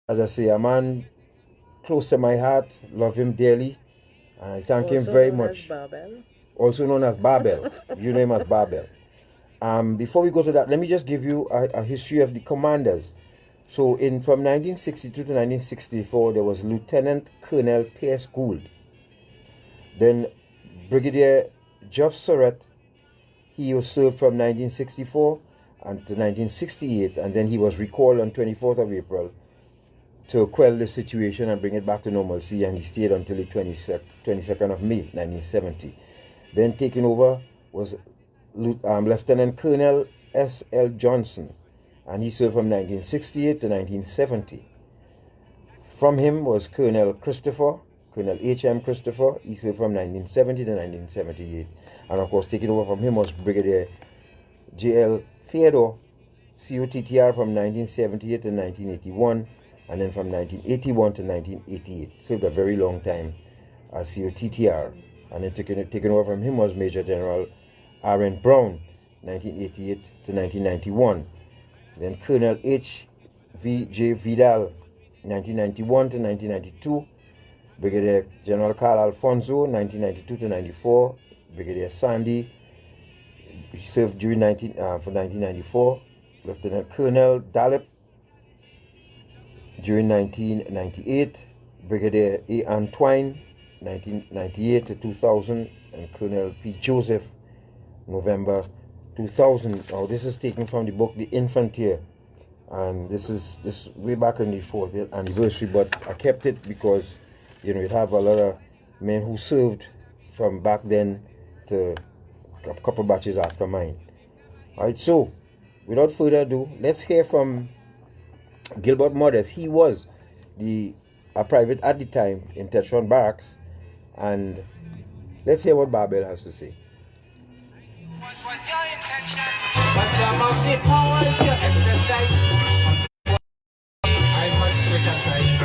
Speaker 1: As I say, a man close to my heart, love him dearly, and I thank him very much. Also known as Barbell. You know him as Barbell. Before we go to that, let me just give you a history of the commanders. So from 1962 to 1964, there was Lieutenant Colonel Pierce Gould. Then Brigadier Geoff Surratt, he was served from 1964 to 1968, and then he was recalled on 24th of April to quell the situation and bring it back to normalcy, and he stayed until the 22nd of May 1970. Then taking over was Lieutenant Colonel S.L. Johnson, and he served from 1968 to 1970. From him was Colonel H.M. Christopher. He served from 1970 to 1978. And of course, taking over from him was Brigadier J.L. Theodore, COTTR, from 1978 to 1981, and then from 1981 to 1988. Served a very long time as COTTR. And then taken over from him was Major General R.N. Brown, 1988 to 1991. Then Colonel H.V.J. Vidal, 1991 to 1992. Brigadier General Carl Alfonso, 1992 to 94. Brigadier Sandy, he served during from 1994. Lieutenant Colonel Dallip during 1998. Brigadier A. Antoine, 1998 to 2000. And Colonel P. Joseph, November 2000. Now this is taken from the book The Infantier, and this is way back on the 4th anniversary, but I kept it because it have a lot of men who served from back then to a couple batches after mine. Alright, so without further ado, let's hear from Gilbert Modeste. He was a private at the time in Tetron Barracks, and let's hear what Barbell has to say.
Speaker 5: What was your intention? But some of the powers you exercise, I must criticize.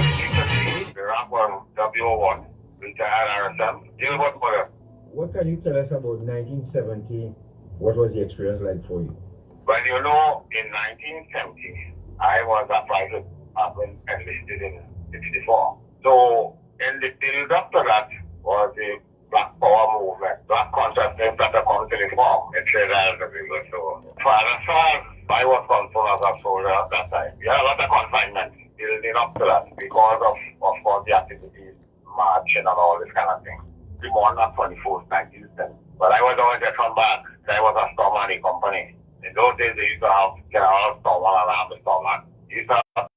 Speaker 6: The rank was W01, retired RSM, Gilbert Modeste.
Speaker 1: What can you tell us about 1970? What was the experience like for you?
Speaker 6: Well, in 1970, I was a private admin enlisted in 64. So, in the build up to that was the Black Power movement, Black consciousness that comes to the form in Trinidad and Tobago. So, I was concerned as a soldier at that time. We had a lot of confinement building up to that because of course, the activities, marching and all this kind of thing. The morning of 24th, 1970. But I was always there from back. I was a storeman in company. In those days, they used to have general storeman around the storeman. They used to have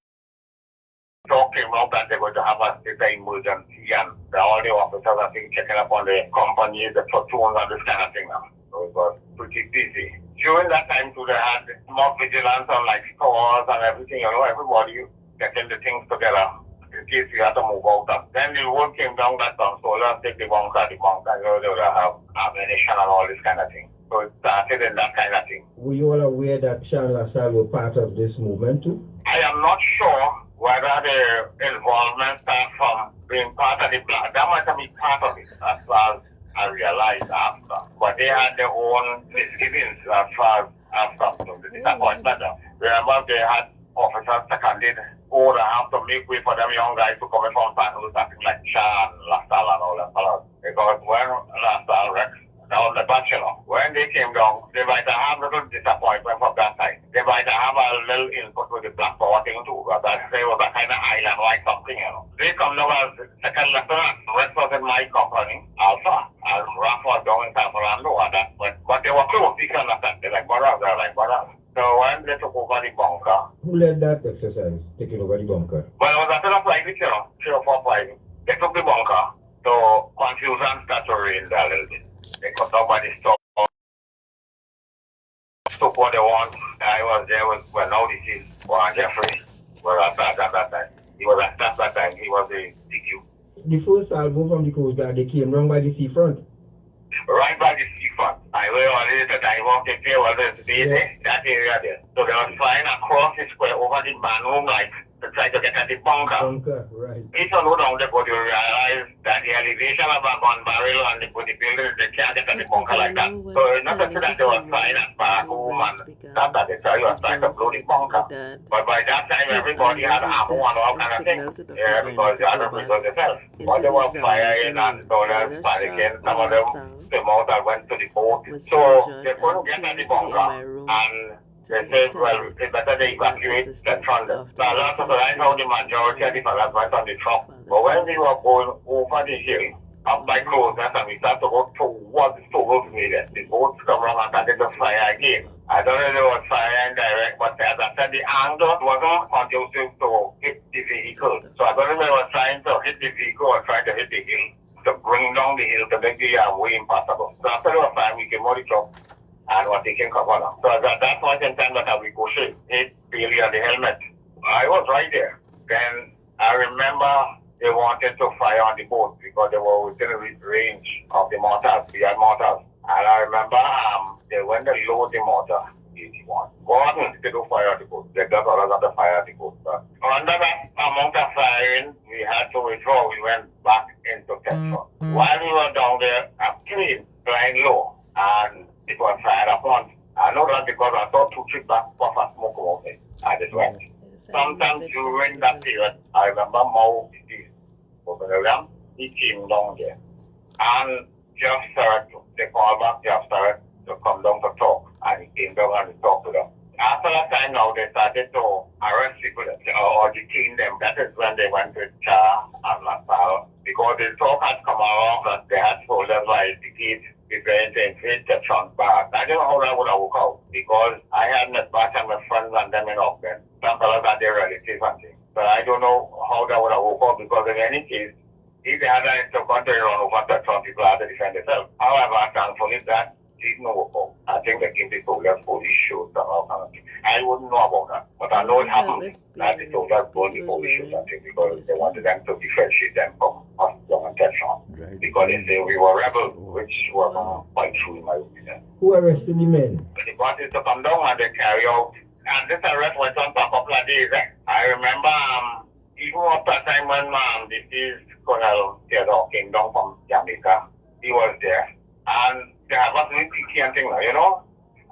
Speaker 6: talk came out that they were to have a state of emergency, and all the officers I think checking up on the company, the platoons and this kind of thing now. So it was pretty busy. During that time too, they had more vigilance on like stores and everything, everybody getting the things together in case we had to move out. Then the word came down that some soldiers take the bunker, they would have ammunition and all this kind of thing. So it started in that kind of thing.
Speaker 1: Were you all aware that Sean LaSalle were part of this movement too?
Speaker 6: I am not sure whether the involvement started from being part of the Black. That might have been part of it, as far as I realized after. But they had their own misgivings as far as the disappointment. Remember, they had officers seconded, or they have to make way for them young guys to come in from San something like Sean, LaSalle, and all that fellows. Because when LaSalle wrecked, now the bachelor, when they came down, they might have a little disappointment from that side. They might have a little input with the Black Power thing too, but they was a kind of island-like something, They come down as second lieutenant. Rex was in my company, Alpha, and Raf was down in San Fernando at that point. But they were close, you can understand. They're like brothers, So when they took over the bunker.
Speaker 1: Who led that exercise, taking over the bunker?
Speaker 6: Well, it was a bit of private, 3 or 4 private. They took the bunker. So confusion started to reign there a little bit. Because nobody stopped. So what they want, I was there with, well, now this is Warren Jeffrey, was a start at that time. He was a start that time, he was a DQ.
Speaker 4: The first salvo from the Coast Guard, they came wrong by the seafront.
Speaker 6: Right by the seafront. I will already said I won't take care of this that area there. So they were flying across the square over the manhole like to try to get at the bunker.
Speaker 4: Right.
Speaker 6: If you go down there, but you realize that the elevation of a gun barrel and the building, they can't get at the bunker like that. So it's not just that they were flying at back home and that they try you were trying to blow the bunker. But by that time, everybody had ammo and all kind of things. Yeah, because they had to preserve themselves. But they were firing and soldiers panicking. Some of them came out and went to the boat. So they couldn't get at the bunker. And they said, well, it's better they evacuate the front. So that's right now the majority of the fellas went on the truck. But when we were going over the hill, up by Closeness, and we started to go towards the Togo Village, the boats come around and started to fire again. I don't know if they were firing direct, but as I said, the angle wasn't conducive to hit the vehicle. So I don't know if they were trying to hit the vehicle or trying to hit the hill, to bring down the hill to make the way impossible. So after they were firing, we came out the truck and were taking cover now. So at that point in time that I ricochet hit Bailey on the helmet. I was right there. Then I remember they wanted to fire on the boat because they were within range of the mortars, the mortars. And I remember they went to load the mortar, 81. Gordon, they don't fire on the boat. They got orders not to fire on the boat. But under that amount of firing, we had to withdraw. We went back into Texas. While we were down there, a plane flying low, and it was fired upon. I know that because I saw 2 trips back puff and smoke over it. I just went. Sometime during that period, I remember Mao William, he came down there. And Jeff started, they called back Jeff started to come down to talk. And he came down and he talked to them. After that time now, they started to arrest people or detain them. That is when they went to Shah and LaSalle. Because the talk had come along that they had told us by the gate preparing to invade the front bar. I don't know how that would have worked out because I had met back and my friends and them in Auckland. Some fellas had their relatives and things. But I don't know how that would have worked out because in any case, if they had to country run over the front, people had to defend themselves. However, thankfully that didn't work out. I think they gave the soldiers police shows and all kind of things. I wouldn't know about that. But I know it happened that the soldiers burned the police shows and things because they wanted them to differentiate them from us young and Tetron. Right. Because they say we were rebels, which was quite true in my opinion.
Speaker 4: Who arrested the men?
Speaker 6: The parties to come down and they carry out. And this arrest went on for a couple of days. I remember even up to a time when this is Colonel Theodore came down from Jamaica. He was there. And they have us doing picky and things, you know.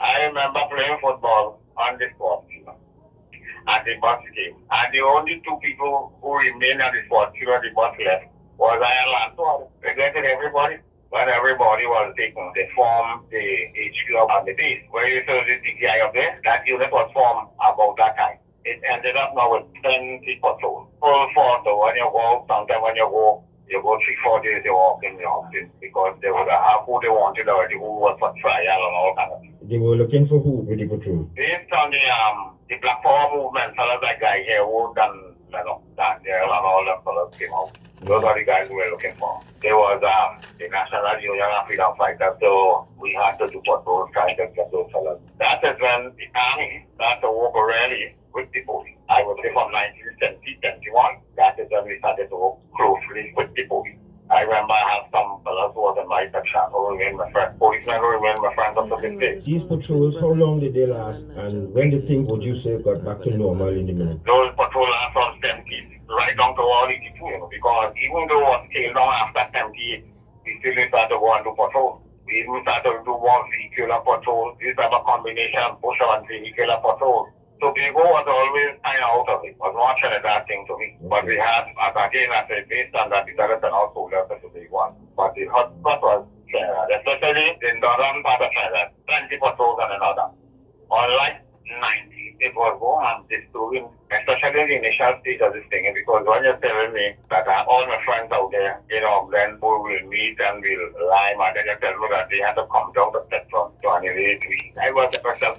Speaker 6: I remember playing football on the sports team. And the bus came. And the only 2 people who remained on the sports team when the bus left was I and Lanto. They getting everybody. When everybody was taken, they formed the HQ on the base. Where you saw the TGI up there, that unit was formed about that time. It ended up now with 20 patrols. Full force, so when you go, sometimes when you go 3-4 days, they walk in the office because they would have who they wanted already, who was for trial and all that.
Speaker 4: They were looking for who with the patrol?
Speaker 6: Based on the Black Power movement, fellas like guy here who done Daniel and all them fellas came out. Those are the guys we were looking for. There was the National Union of Freedom Fighters, so we had to do patrols trying to get those fellas. That is when the army started to work really with the police. I would say from 1970-71, that is when we started to work closely with the police. I remember I have some fellas who was in my section who remained my friends. Policemen who remained my friends up to this day.
Speaker 4: These patrols, how long did they last? And when do you think, would you say, got back to normal in the minute?
Speaker 6: Those patrols last from 70s right down to all 82, you know, because even though it was scaled down after 78, we still started to go and do patrols. We even started to do more vehicular patrols. We used to have a combination push on vehicular patrols. So Bigo was always kind of out of it. Was not sure that thing to me. But we had, as again, I said, based on that, the Dallas and also left the big one. But the hotspot was Trinidad, especially in the northern part of Trinidad. 20 patrols and another. Unlike 90, it was more disturbing, especially in the initial stage of this thing. Because when you're telling me that all my friends out there in Auckland who will meet and will lime, and then you tell me that they had to come down to Petron to annihilate me. I was the person.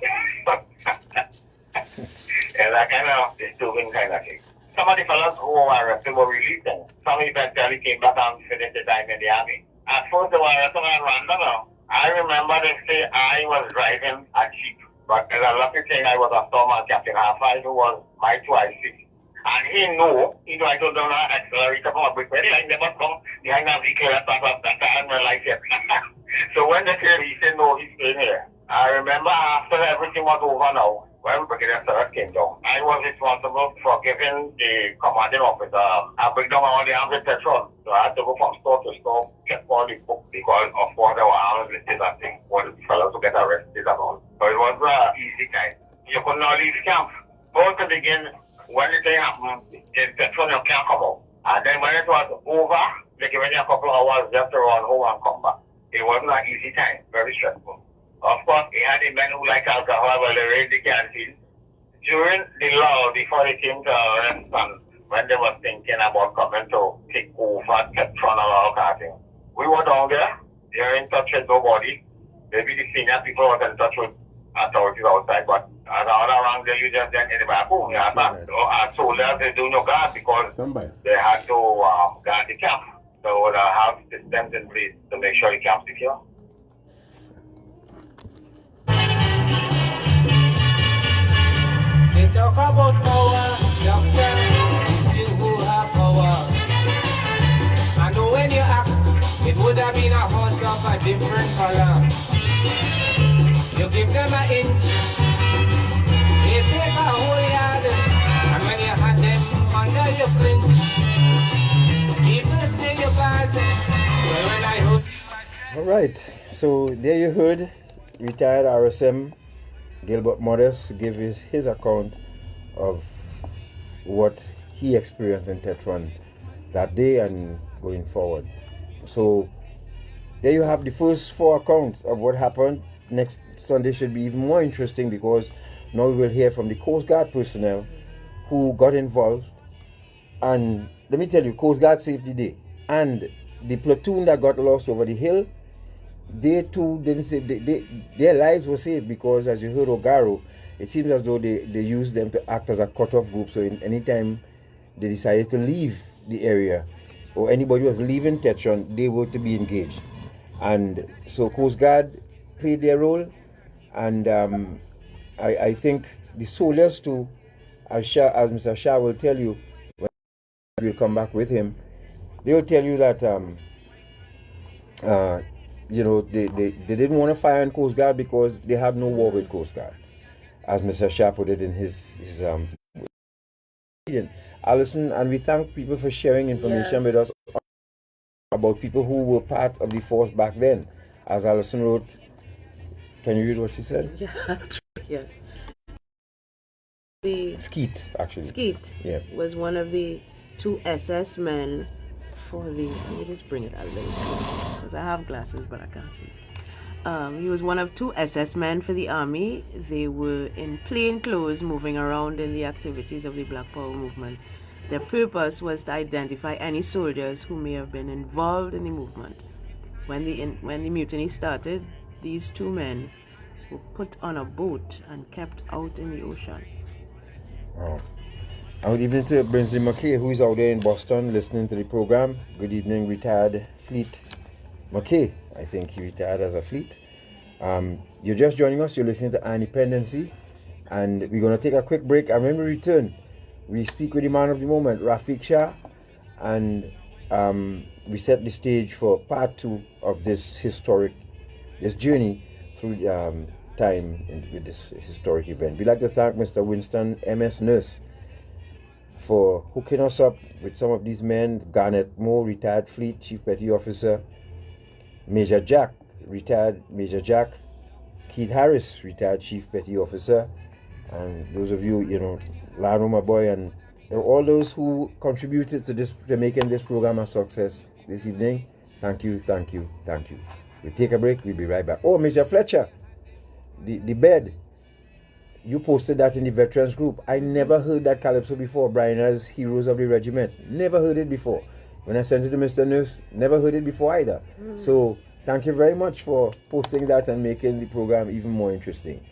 Speaker 6: And that kind of disturbing kind of thing. some of the fellas who were arrested were released. Some eventually came back and finished the time in the army. At first, they were arrested at random. I remember they say I was driving a Jeep, but as a lucky thing, I was a storeman, Captain Half-Five, who was my 2I6. And he knew I told them an accelerator from a brick. Well, I never come behind a vehicle that time in my life yet. So when they came, he said, no, he's staying here. I remember after everything was over now, when Brigadier Sarah came down, I was responsible for giving the commanding officer a breakdown on all the arms in Petron. So I had to go from store to store, check all the books because of what there were arms listed and things, what the fellows to get arrested and all. So it was an easy time. You could not leave camp. Both to begin, when the thing happened, in Petron you can't come out. And then when it was over, they gave me a couple of hours just to run home and come back. It wasn't an easy time, very stressful. Of course, he had the men who like alcohol, well, they raided the canteen. During the law, before they came to arrest and when they were thinking about coming to take over Petron and all that thing, we were down there, they were in touch with nobody. Maybe the senior people were in touch with authorities outside, but as all around there, you just then in the back home. You had our soldiers, they do no guard because they had to guard the camp. So they have systems in place to make sure the camp's secure.
Speaker 5: They talk about power, doctor, it's you who have power. And when you act, it would have been a horse of a different color. You give them an inch, they take a whole yard. And when you had them under your flinch, people say you're bad. Well, when I hope you...
Speaker 1: All right, so there you heard retired RSM Gilbert Modeste give his account of what he experienced in Tetron that day and going forward. So there you have the first 4 accounts of what happened. Next Sunday should be even more interesting because now we will hear from the Coast Guard personnel who got involved. And let me tell you, Coast Guard saved the day. And the platoon that got lost over the hill, they too didn't save, their lives were saved because, as you heard Ogaro, it seems as though they used them to act as a cut-off group. So anytime they decided to leave the area or anybody was leaving Tetron, they were to be engaged. And so Coast Guard played their role, and I think the soldiers too, as Mr. Shah will tell you, when we'll come back with him, they will tell you that you know, they didn't want to fire on Coast Guard because they have no war with Coast Guard, as Mr. Shah put it in his Alison, and we thank people for sharing information with us about people who were part of the force back then. As Alison wrote, can you read what she said?
Speaker 2: Yeah, yes. The
Speaker 1: Skeet, actually.
Speaker 2: Skeet was one of the 2 SS men for the, let me just bring it out later because I have glasses but I can't see. He was one of 2 SS men for the army. They were in plain clothes moving around in the activities of the Black Power movement. Their purpose was to identify any soldiers who may have been involved in the movement. When the mutiny started, these 2 men were put on a boat and kept out in the ocean.
Speaker 1: Wow. Good evening to Brinsley McKay, who is out there in Boston listening to the program. Good evening, retired Fleet McKay. I think he retired as a fleet. You're just joining us. You're listening to Independency, and we're going to take a quick break. And when we return, we speak with the man of the moment, Raffique Shah, and we set the stage for part 2 of this journey through time with this historic event. We'd like to thank Mr. Winston M.S. Nurse for hooking us up with some of these men. Garnet Moore, retired Fleet Chief Petty Officer. Major Jack, retired Major Jack. Keith Harris, retired Chief Petty Officer. And those of you, you know, Lano, my boy, and all those who contributed to this, to making this program a success this evening, thank you, thank you, thank you. We'll take a break, we'll be right back. Oh, Major Fletcher, the bed, you posted that in the veterans group. I never heard that calypso before, Brian, as Heroes of the Regiment. Never heard it before. When I sent it to Mr. Nurse, never heard it before either. So thank you very much for posting that and making the program even more interesting.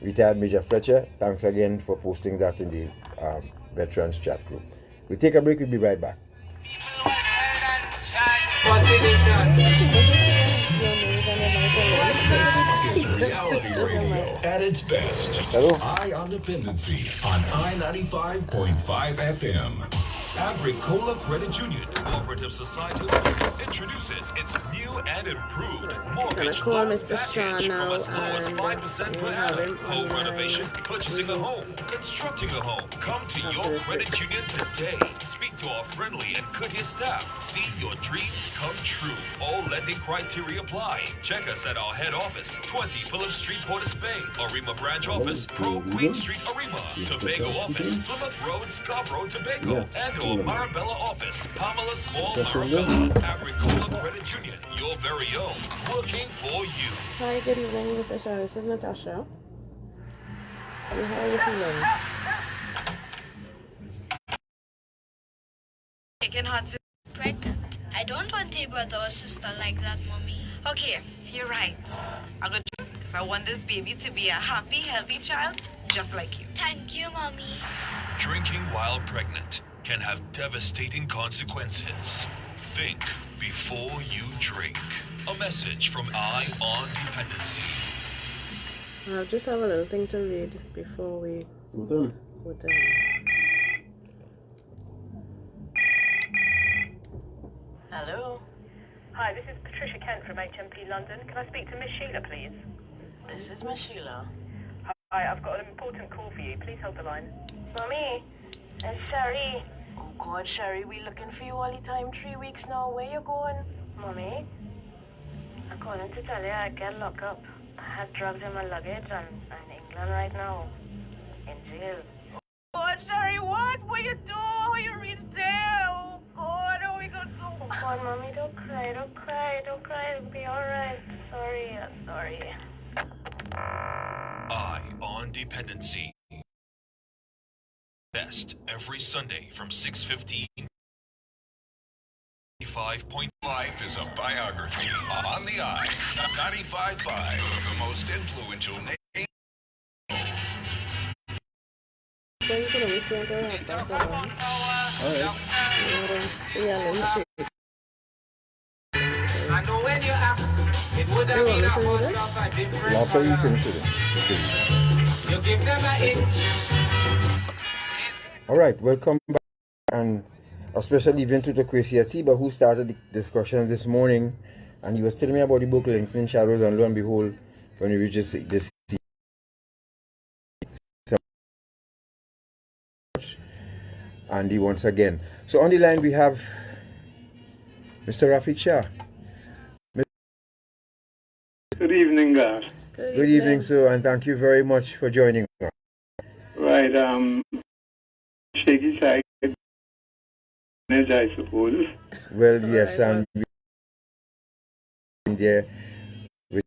Speaker 1: Retired Major Fletcher, thanks again for posting that in the veterans chat group. We take a break, we'll be right back.
Speaker 7: This is reality radio at its best.
Speaker 1: Hello.
Speaker 7: Eye on Dependency on I-95.5 FM. Agricola Credit Union Cooperative Society introduces its new and improved mortgage loan package from as low as 5% per annum. Home renovation, purchasing a home, constructing a home. Come to your credit union today. Speak to our friendly and courteous staff. See your dreams come true. All lending criteria apply. Check us at our head office, 20 Phillips Street, Port of Spain. Arima branch office, Pro Queen Street, Arima. Tobago office, Plymouth Road, Scarborough, Tobago. And our Marabella office, Pamela Small, Marabella. Agricola Credit Union, your very own, working for you.
Speaker 2: Hi, good evening, Mr. Shah. This is Natasha. How are you feeling?
Speaker 13: Taking hot pregnant. I don't want a brother or sister like that, mommy. Okay, you're right. I'm gonna do it because I want this baby to be a happy, healthy child just like you.
Speaker 14: Thank you, mommy.
Speaker 7: Drinking while pregnant can have devastating consequences. Think before you drink. A message from Eye on Dependency.
Speaker 2: I'll just have a little thing to read before we go down.
Speaker 15: Hello. Hi, this is Patricia Kent from HMP London. Can I speak to Miss Sheila, please?
Speaker 16: This is Miss Sheila.
Speaker 15: Hi, I've got an important call for you. Please hold the line. Mommy, it's Sherry.
Speaker 16: Oh God, Sherry, we looking for you all the time. 3 weeks now. Where you going?
Speaker 15: Mommy, I'm calling to tell you I get locked up. I had drugs in my luggage and I'm in England right now. In jail.
Speaker 16: God, Sherry, what? What you do? How you reach there? Oh God, how we gonna do?
Speaker 15: Oh God, Mommy, don't cry, don't cry, don't cry. It'll be alright. Sorry, I'm sorry.
Speaker 7: Eye on Dependency. Best every Sunday from 6:15. 95.5 is a biography on the Eye. 95.5, the most influential name.
Speaker 2: So you can always go into our background.
Speaker 5: I know when you act, it would have been a whole stuff I did for
Speaker 1: After you finish it.
Speaker 5: You give them an inch.
Speaker 1: All right, welcome back, and a special evening to Kwesi Atiba, who started the discussion this morning, and he was telling me about the book Lengthening Shadows, and lo and behold, when we reach this Andy once again. So on the line we have Mr. Raffique Shah.
Speaker 17: Good evening, guys.
Speaker 1: Good evening, sir, and thank you very much for joining us.
Speaker 17: Right, shaky side, I suppose.
Speaker 1: Well, yes, and there with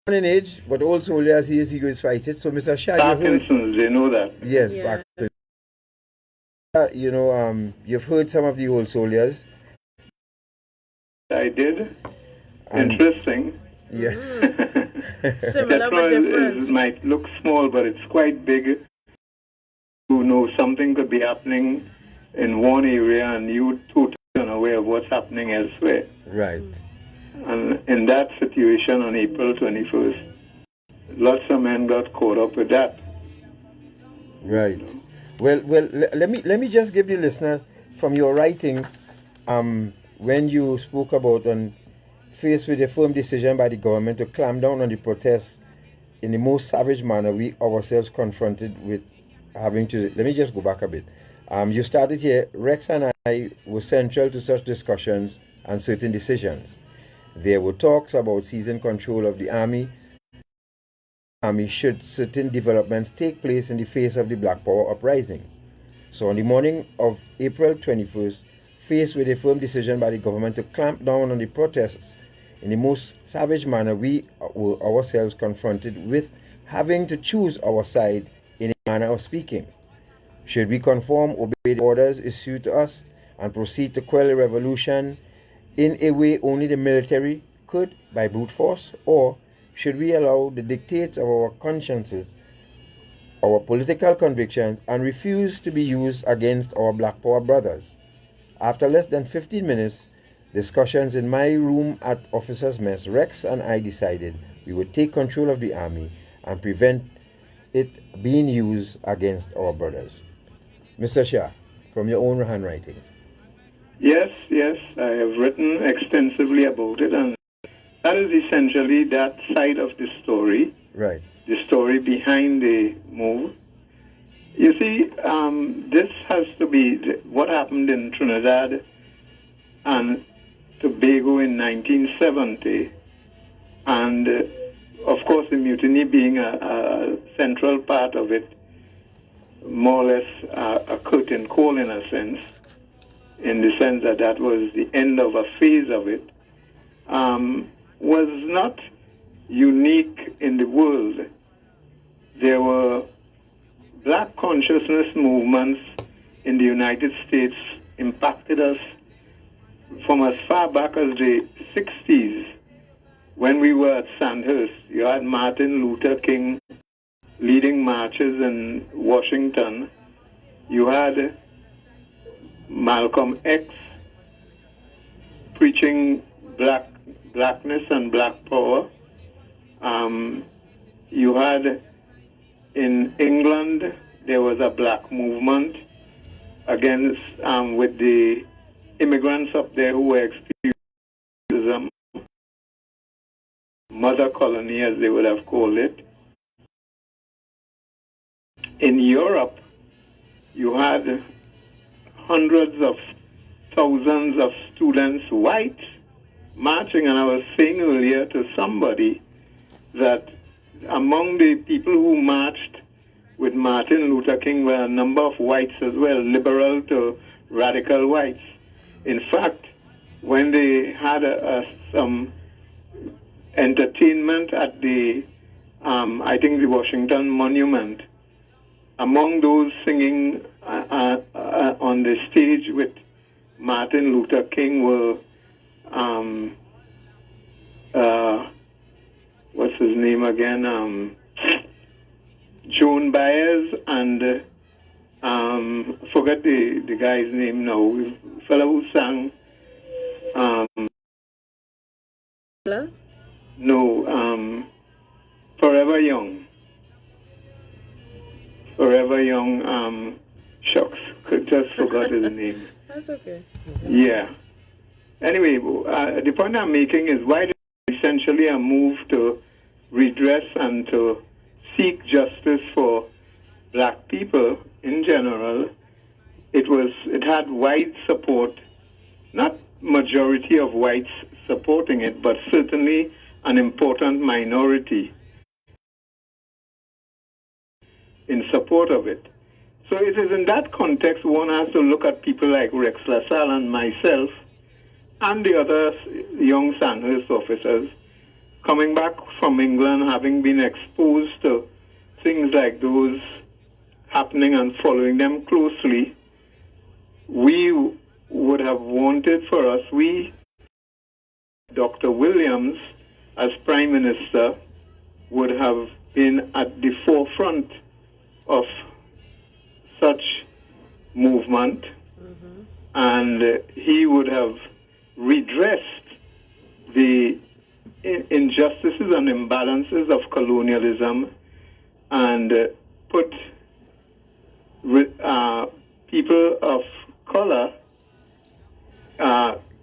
Speaker 1: in age, but also as he goes fight it. So, Mr. Shah,
Speaker 17: Parkinson's, they know that.
Speaker 1: Yes,
Speaker 17: yeah.
Speaker 1: You know, you've heard some of the old soldiers.
Speaker 17: I did. Interesting.
Speaker 1: Yes.
Speaker 2: Similar but different.
Speaker 17: It might look small, but it's quite big. You know something could be happening in one area and you totally unaware of what's happening elsewhere.
Speaker 1: Right.
Speaker 17: And in that situation on April 21st, lots of men got caught up with that.
Speaker 1: Right. Well, let me just give the listeners from your writings, when you spoke about faced with a firm decision by the government to clamp down on the protests in the most savage manner, we ourselves confronted with having to. Let me just go back a bit. You started here. Rex and I were central to such discussions and certain decisions. There were talks about seizing control of the army should certain developments take place in the face of the Black Power uprising. So on the morning of April 21st, faced with a firm decision by the government to clamp down on the protests in the most savage manner, we were ourselves confronted with having to choose our side in a manner of speaking. Should we conform, obey the orders issued to us, and proceed to quell a revolution in a way only the military could, by brute force, or should we allow the dictates of our consciences our political convictions, and refuse to be used against our Black Power brothers. After less than 15 minutes, discussions in my room at officers' mess, Rex and I decided we would take control of the army and prevent it being used against our brothers. Mr. Shah, from your own handwriting.
Speaker 17: Yes, I have written extensively about it, and that is essentially that side of the story.
Speaker 1: Right.
Speaker 17: The story behind the move. You see, this has to be what happened in Trinidad and Tobago in 1970, and of course the mutiny being a central part of it, more or less a curtain call in a sense, in the sense that that was the end of a phase of it, was not unique in the world. There were black consciousness movements in the United States impacted us from as far back as the 60s when we were at Sandhurst. You had Martin Luther King leading marches in Washington. You had Malcolm X preaching blackness and black power. You had in England, there was a black movement against with the immigrants up there who were experiencing mother colony, as they would have called it. In Europe, you had hundreds of thousands of students, white, marching, and I was saying earlier to somebody that among the people who marched with Martin Luther King were a number of whites as well, liberal to radical whites. In fact, when they had some entertainment at the, I think the Washington Monument, among those singing on the stage with Martin Luther King were, what's his name again? Joan Baez and forget the guy's name now. The fellow who sang. Forever Young. Forever Young. Shucks, just forgot his name.
Speaker 2: That's okay.
Speaker 17: Yeah. Anyway, the point I'm making is why essentially a move to redress and to seek justice for black people in general. It had wide support, not majority of whites supporting it, but certainly an important minority in support of it. So it is in that context one has to look at people like Rex LaSalle and myself and the other young Sandhurst officers coming back from England, having been exposed to things like those happening and following them closely. We would have wanted for us, Dr. Williams, as Prime Minister, would have been at the forefront of such movement, and he would have redressed the injustices and imbalances of colonialism and put people of color,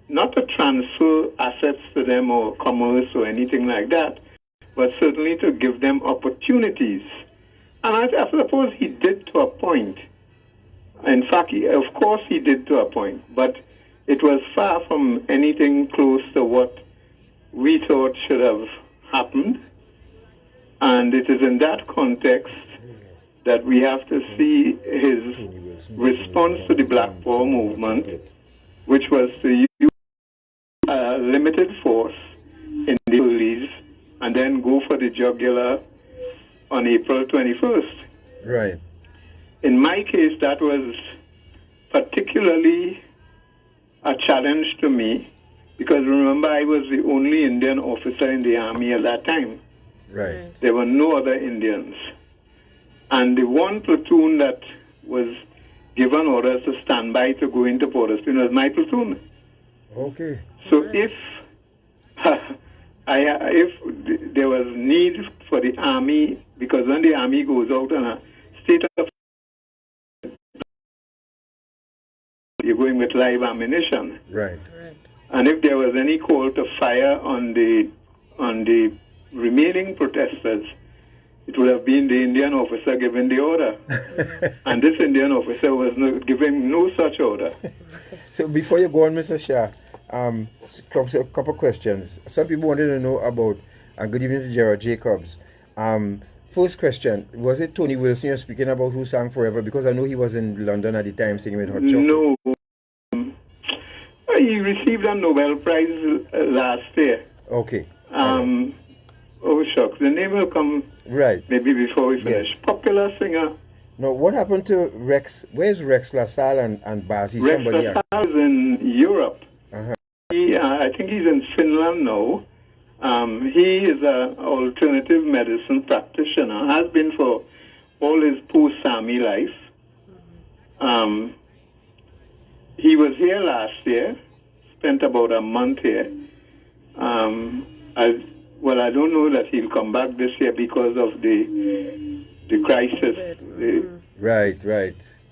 Speaker 17: not to transfer assets to them or commerce or anything like that, but certainly to give them opportunities. And I suppose he did to a point. In fact, of course he did to a point, but it was far from anything close to what we thought should have happened. And it is in that context that we have to see his response to the Black Power movement, which was to use a limited force in the earlies and then go for the jugular on April 21st.
Speaker 1: Right.
Speaker 17: In my case, that was particularly a challenge to me because remember, I was the only Indian officer in the army at that time.
Speaker 1: Right.
Speaker 17: There were no other Indians. And the one platoon that was given orders to stand by to go into Port of Spain was my platoon.
Speaker 1: Okay.
Speaker 17: So if there was need for the army, because when the army goes out on a state of, you're going with live ammunition.
Speaker 1: Right.
Speaker 17: And if there was any call to fire on the remaining protesters, it would have been the Indian officer giving the order. And this Indian officer was giving no such order.
Speaker 1: So before you go on, Mr. Shah, a couple questions. Some people wanted to know about, and good evening to Gerald Jacobs. First question, was it Tony Wilson you're speaking about who sang Forever? Because I know he was in London at the time singing with Hot Chocolate.
Speaker 17: No. He received a Nobel Prize last year.
Speaker 1: Okay.
Speaker 17: Oh, shucks. The name will come maybe before we finish.
Speaker 1: Yes.
Speaker 17: Popular singer.
Speaker 1: No, what happened to Rex? Where's Rex LaSalle and Bazi?
Speaker 17: Rex
Speaker 1: Somebody
Speaker 17: LaSalle is in Europe.
Speaker 1: Uh-huh.
Speaker 17: I think he's in Finland now. He is an alternative medicine practitioner, has been for all his post-army life. He was here last year, spent about a month here. I don't know that he'll come back this year because of the crisis.
Speaker 1: Right.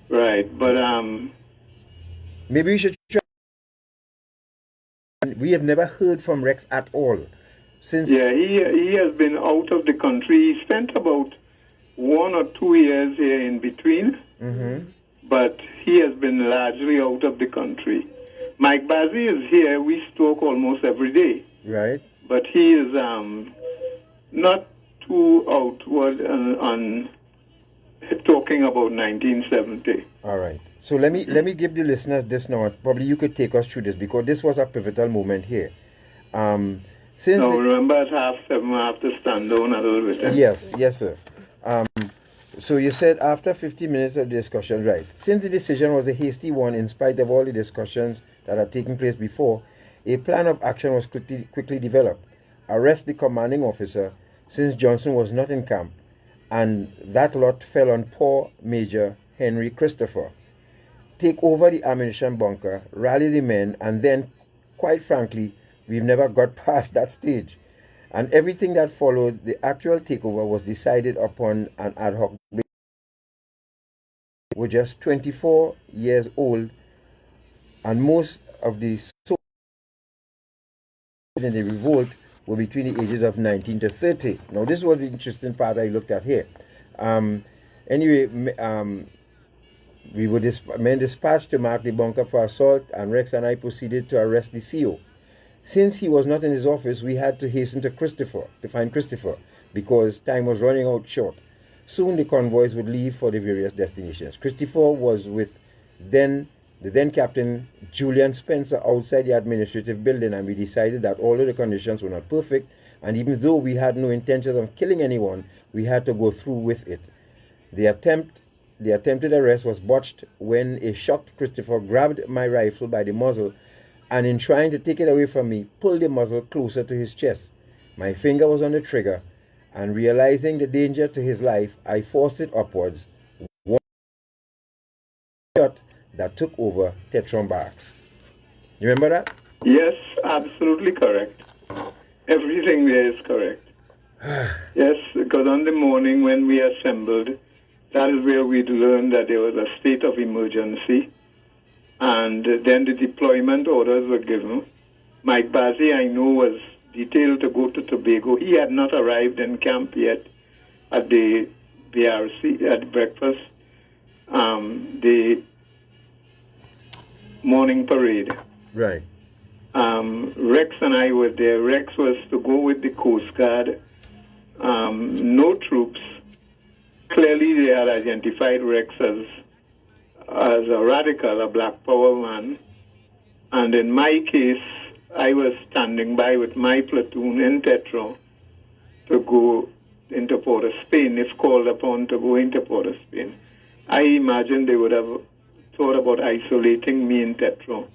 Speaker 17: Right, but
Speaker 1: maybe we should try. We have never heard from Rex at all since.
Speaker 17: Yeah, he has been out of the country. He spent about 1 or 2 years here in between, but he has been largely out of the country. Mike Bazi is here. We talk almost every day.
Speaker 1: Right.
Speaker 17: But he is not too outward on talking about 1970.
Speaker 1: All right. So let me give the listeners this now. Probably you could take us through this because this was a pivotal moment here.
Speaker 17: Remember at 7:30 I have to stand down a little bit.
Speaker 1: Yes, sir. So you said after 50 minutes of discussion, right? Since the decision was a hasty one, in spite of all the discussions that had taken place before, a plan of action was quickly developed. Arrest the commanding officer, since Johnson was not in camp, and that lot fell on poor Major Henry Christopher. Take over the ammunition bunker, rally the men, and then, quite frankly, we've never got past that stage. And everything that followed, the actual takeover was decided upon an ad hoc basis. They were just 24 years old, and most of the in the revolt were between the ages of 19 to 30. Now, this was the interesting part I looked at here. We were men dispatched to mark the bunker for assault, and Rex and I proceeded to arrest the CO. Since he was not in his office, we had to hasten to find Christopher, because time was running out short. Soon the convoys would leave for the various destinations. Christopher was with the then Captain Julian Spencer outside the administrative building, and we decided that although the conditions were not perfect, and even though we had no intentions of killing anyone, we had to go through with it. The attempted arrest was botched when a shocked Christopher grabbed my rifle by the muzzle, and in trying to take it away from me, pulled the muzzle closer to his chest. My finger was on the trigger, and realizing the danger to his life, I forced it upwards. One shot that took over Tetron Barracks. You remember that?
Speaker 17: Yes, absolutely correct. Everything there is correct. Yes, because on the morning when we assembled, that is where we learned that there was a state of emergency. And then the deployment orders were given. Mike Bazi, I know, was detailed to go to Tobago. He had not arrived in camp yet at the BRC, at breakfast. The morning parade.
Speaker 1: Right.
Speaker 17: Rex and I were there. Rex was to go with the Coast Guard. No troops. Clearly they had identified Rex as a radical, a black power man. And in my case, I was standing by with my platoon in Tetron to go into Port of Spain, if called upon to go into Port of Spain. I imagine they would have thought about isolating me in Tetron.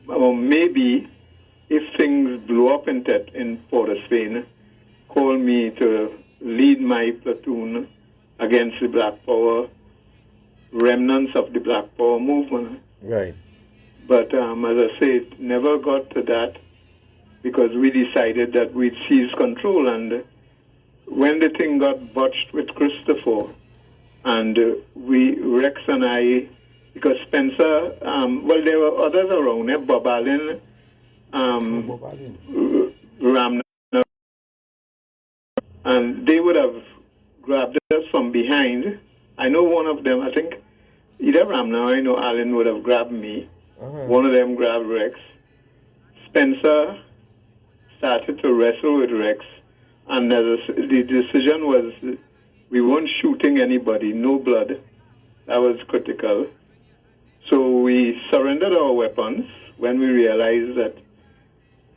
Speaker 17: Or maybe if things blew up in Port of Spain, call me to lead my platoon against the Black Power, remnants of the Black Power movement.
Speaker 1: Right.
Speaker 17: But as I say, it never got to that because we decided that we'd seize control. And when the thing got botched with Christopher, and Rex and I, because Spencer, well, there were others around, Bob Allen, Ramna, and they would have grabbed us from behind. I know one of them, I think, either Ramna or I know Allen would have grabbed me. One of them grabbed Rex. Spencer started to wrestle with Rex, and the decision was we weren't shooting anybody, no blood. That was critical. So we surrendered our weapons when we realized that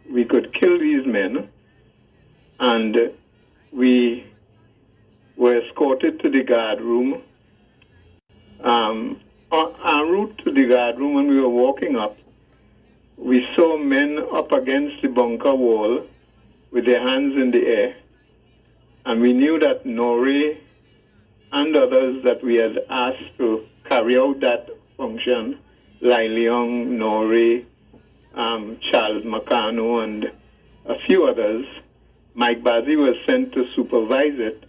Speaker 17: we could kill these men, and we were escorted to the guard room. En route to the guard room, when we were walking up, we saw men up against the bunker wall with their hands in the air. And we knew that Norrie and others that we had asked to carry out that function, Lai Leong, Norrie, Charles Macano, and a few others, Mike Bazzi was sent to supervise it.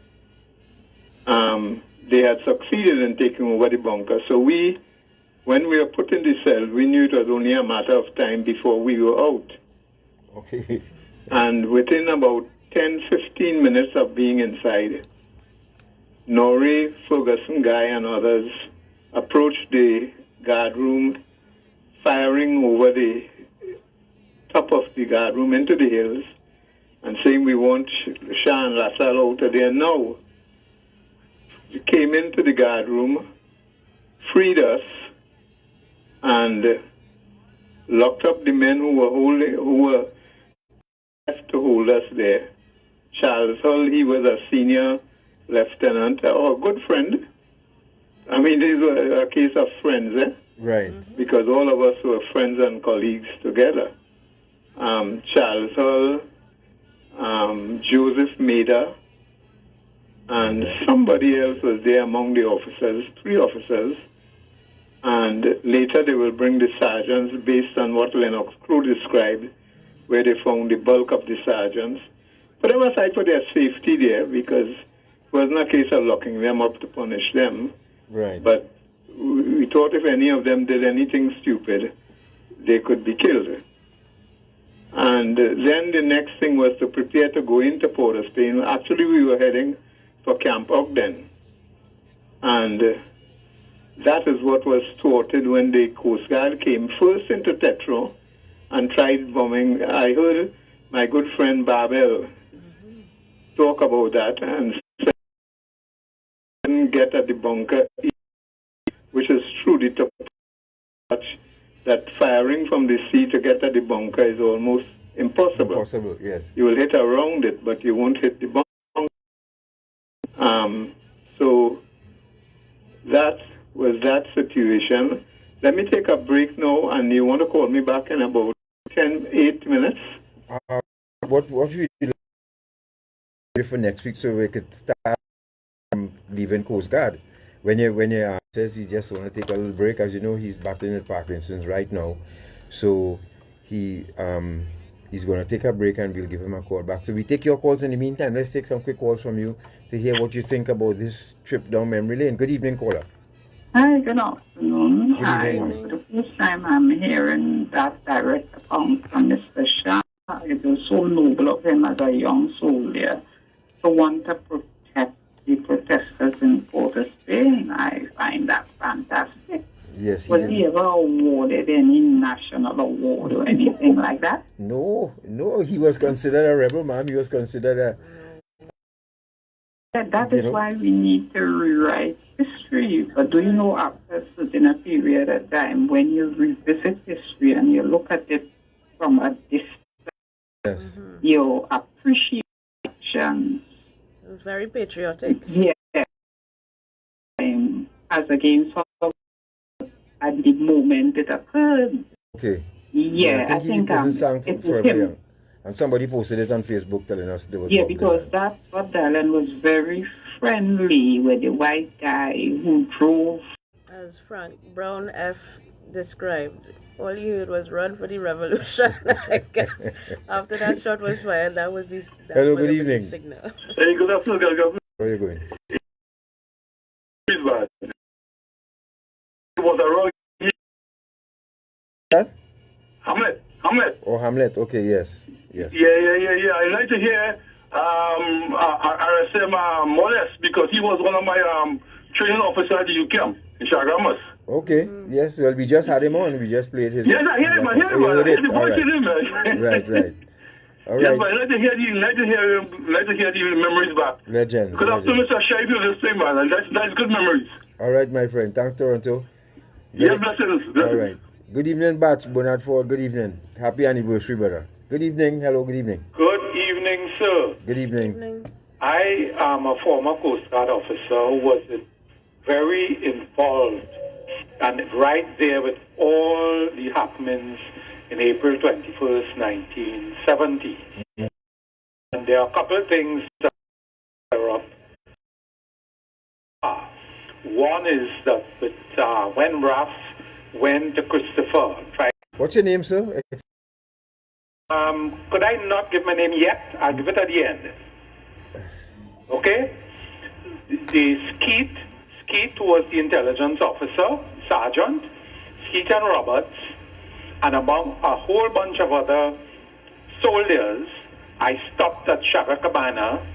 Speaker 17: They had succeeded in taking over the bunker. So when we were put in the cell, we knew it was only a matter of time before we were out.
Speaker 1: Okay.
Speaker 17: And within about 10-15 minutes of being inside, Norrie, Ferguson Guy, and others approached the guard room, firing over the top of the guard room into the hills, and saying, "We want Shah and LaSalle out of there now." They came into the guard room, freed us, and locked up the men who were left to hold us there. Charles Hull, he was a senior lieutenant, or a good friend. I mean, these were a case of friends, eh?
Speaker 1: Right.
Speaker 17: Because all of us were friends and colleagues together. Charles Hull, Joseph Maida, and somebody else was there among the officers, 3 officers. And later they will bring the sergeants based on what Lennox Crowe described, where they found the bulk of the sergeants. But it was for their safety there, because it wasn't a case of locking them up to punish them.
Speaker 1: Right.
Speaker 17: But we thought if any of them did anything stupid, they could be killed. And then the next thing was to prepare to go into Port of Spain. Actually, we were heading for Camp Ogden. And that is what was thwarted when the Coast Guard came first into Tetro and tried bombing. I heard my good friend Babel talk about that and said they didn't get at the bunker, which is true. They took such that firing from the sea to get at the bunker is almost impossible.
Speaker 1: Impossible, yes.
Speaker 17: You will hit around it, but you won't hit the bunker. So that was that situation. Let me take a break now, and you want to call me back in about 8 minutes?
Speaker 1: What would you like for next week so we could start leaving Coast Guard? When you says he just want to take a little break, as you know, he's battling with Parkinson's right now, so he's going to take a break and we'll give him a call back. So we take your calls in the meantime. Let's take some quick calls from you to hear what you think about this trip down memory lane. Good evening, caller.
Speaker 14: Hi, good afternoon.
Speaker 1: Good evening.
Speaker 14: The first time I'm hearing that direct account from Mr. Shah. It was so noble of him as a young soldier to want to protect the protesters in Port of Spain. I find that fantastic.
Speaker 1: Yes,
Speaker 14: Was he ever awarded any national award or anything like that?
Speaker 1: No, he was considered a rebel, ma'am. He was considered a...
Speaker 14: That is why we need to rewrite history. But do you know, after a certain period of time, when you revisit history and you look at it from a distance,
Speaker 1: yes,
Speaker 14: you appreciate actions.
Speaker 2: It was very patriotic.
Speaker 14: Yeah. As against at the moment it occurred.
Speaker 1: Okay.
Speaker 14: Yeah, I think
Speaker 1: he wasn't sang
Speaker 14: it was
Speaker 1: forever
Speaker 14: him.
Speaker 1: young. And somebody posted it on Facebook telling us they were
Speaker 14: Yeah,
Speaker 1: Bob
Speaker 14: because
Speaker 1: Dylan.
Speaker 14: that Bob Dylan was very friendly with the white guy who drove.
Speaker 2: As Frank Brown F. described, all you heard was run for the revolution. I guess after that shot was fired, that was the
Speaker 1: Hello, good evening.
Speaker 2: signal.
Speaker 9: Hey, good afternoon, guys.
Speaker 1: Where are you going?
Speaker 9: It was a wrong.
Speaker 1: That?
Speaker 9: Hamlet.
Speaker 1: Oh, Hamlet. Okay, yes. Yes.
Speaker 9: Yeah. I'd like to hear RSM Modeste because he was one of my training officers at the UCAM in Shagamas.
Speaker 1: Okay, yes. Well, we just had him on. We just played his.
Speaker 9: Yes, I hear him.
Speaker 1: Oh, you heard it? All right. Right. All
Speaker 9: Yes,
Speaker 1: right.
Speaker 9: but I'd like to hear the memories back.
Speaker 1: Legends.
Speaker 9: Because after Mr. Shai did this thing, man, and that's good memories.
Speaker 1: All right, my friend. Thanks, Toronto.
Speaker 9: Yes, blessings.
Speaker 1: All right. Good evening, Batch. Bernard Ford. Good evening. Happy anniversary, brother. Good evening. Hello, good evening.
Speaker 18: Good evening, sir.
Speaker 1: Good evening.
Speaker 18: I am a former Coast Guard officer who was very involved and right there with all the happenings in April 21st, 1970. And there are a couple of things that are up. One is that when Raf went to Christopher,
Speaker 1: What's your name, sir?
Speaker 18: could I not give my name yet? I'll give it at the end. Okay? The Skeet was the intelligence officer, sergeant, Skeet and Roberts, and among a whole bunch of other soldiers. I stopped at Shaka Cabana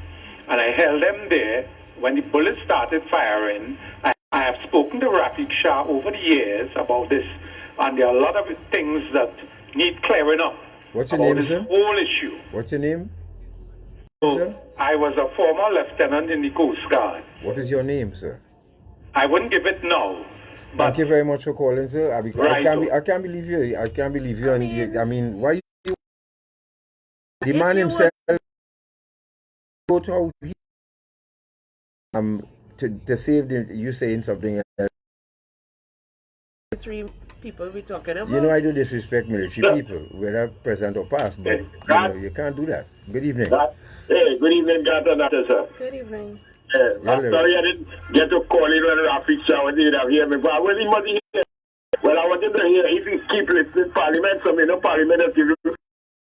Speaker 18: and I held them there. When the bullets started firing, I have spoken to Raffique Shah over the years about this, and there are a lot of things that need clearing up.
Speaker 1: What's your name,
Speaker 18: this
Speaker 1: sir?
Speaker 18: whole issue.
Speaker 1: What's your name?
Speaker 18: So, I was a former lieutenant in the Coast Guard.
Speaker 1: What is your name, sir?
Speaker 18: I wouldn't give it now.
Speaker 1: Thank you very much for calling, sir. I can't believe you. I mean, why you? The man himself wrote how he to save you saying something else.
Speaker 2: 3 people we talking about.
Speaker 1: You know, I do disrespect military people, whether present or past, but you can't do that. Good evening.
Speaker 19: Hey, good evening, Doctor, sir.
Speaker 2: Good evening.
Speaker 19: I'm sorry I didn't get to call in when Raffique Shah was here, but I really must hear. Well, I wanted to hear if you keep listening Parliament, so Parliament has given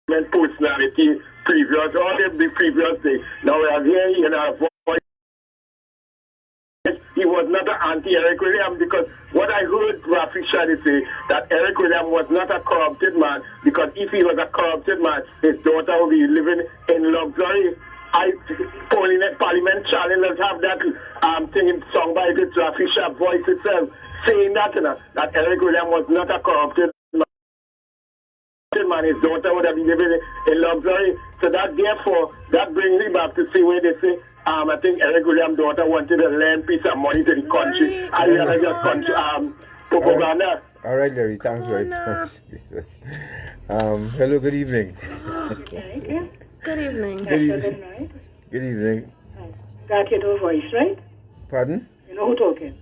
Speaker 19: personality previous, all the previous things. Now we are here, voice. He was not an anti-Eric William because what I heard Raffique Shah say that Eric William was not a corrupted man because if he was a corrupted man, his daughter would be living in luxury. Parliament challenge have that thing song by the Raffique Shah voice itself saying that that Eric William was not a corrupted man. His daughter would have been living in luxury. So that therefore that brings me back to see where they say I think Eric William's daughter wanted to lend piece of money to the country. I just propaganda.
Speaker 1: All right, Larry. Thanks very much. Jesus. Hello. Good evening.
Speaker 2: Good evening.
Speaker 1: Good evening.
Speaker 20: Right?
Speaker 1: Good evening.
Speaker 20: Got your voice, right?
Speaker 1: Pardon?
Speaker 20: You know who talking?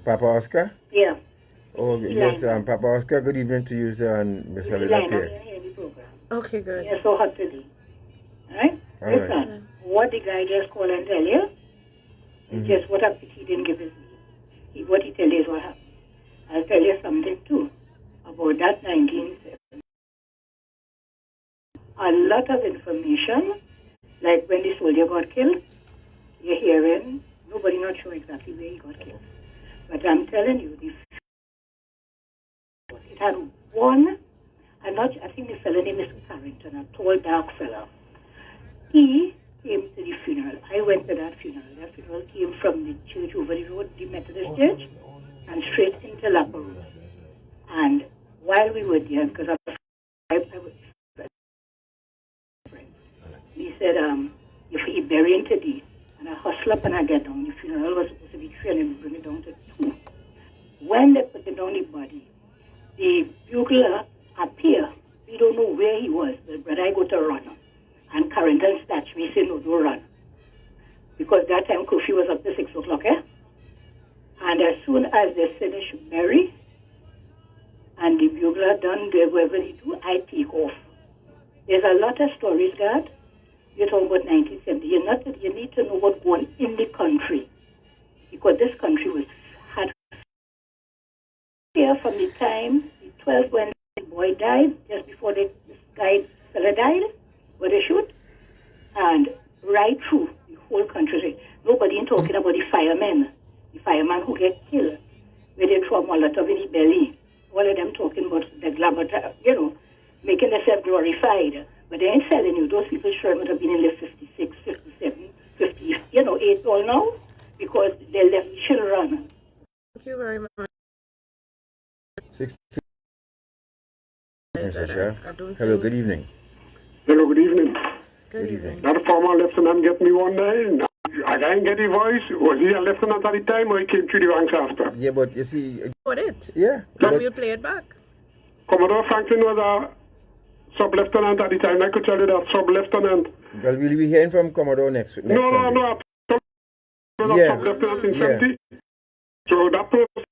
Speaker 1: Papa Oscar?
Speaker 20: Yeah.
Speaker 1: Oh, yes, Papa Oscar. Good evening to you, sir, and Miss Helena Pierre.
Speaker 2: Okay, good.
Speaker 20: You're so hot today. Alright?
Speaker 1: All
Speaker 20: Listen,
Speaker 1: right.
Speaker 20: what the guy just called and tell you, is just what happened. He didn't give his name. What he tell you is what happened. I'll tell you something too about that 1970. A lot of information, like when the soldier got killed, you're hearing, nobody not sure exactly where he got killed. But I'm telling you, it had one, I think the fellow named Mr. Carrington, a tall, dark fellow. He came to the funeral. I went to that funeral. That funeral came from the church over the road, the Methodist church, and straight into Lapa Road. And while we were there, because I was he said, if he burying today, and I hustle up and I get down. The funeral was supposed to be 3 and we bring it down to 2. When they put it down the body, the bugler appeared. We don't know where he was, but I go to run. And Carrington snatched me, said, no, don't run. Because that time curfew was up to 6 o'clock, eh? And as soon as they finished bury, and the bugler done whatever he do, I take off. There's a lot of stories, God. You're talking about 1970. You need to know what's going on in the country. Because this country had here from the time, the 12th when the boy died, just before this fella died, where they shoot, and right through the whole country. Nobody ain't talking about the fireman who get killed, where they throw Molotov in the belly. All of them talking about the glamour, making themselves glorified. But they ain't selling you. Those people sure would have been in the 56, 57, 50, 8 all now, because they left children.
Speaker 2: Thank you very much.
Speaker 1: 60. Mr. Shah. Hello, good evening.
Speaker 21: Hello, good evening.
Speaker 2: Good evening.
Speaker 21: That former lieutenant get me one day. I didn't get his voice. Was he a lieutenant at the time or he came through the ranks after?
Speaker 1: Yeah, but you see...
Speaker 2: What it?
Speaker 1: Yeah.
Speaker 2: And we'll play it back.
Speaker 21: Commodore Franklin was a sub-lieutenant at the time. I could tell you that sub-lieutenant.
Speaker 1: Well, we'll be hearing from Commodore next Sunday.
Speaker 21: No.
Speaker 1: Yeah.
Speaker 21: Sub-lieutenant in 70. So that person...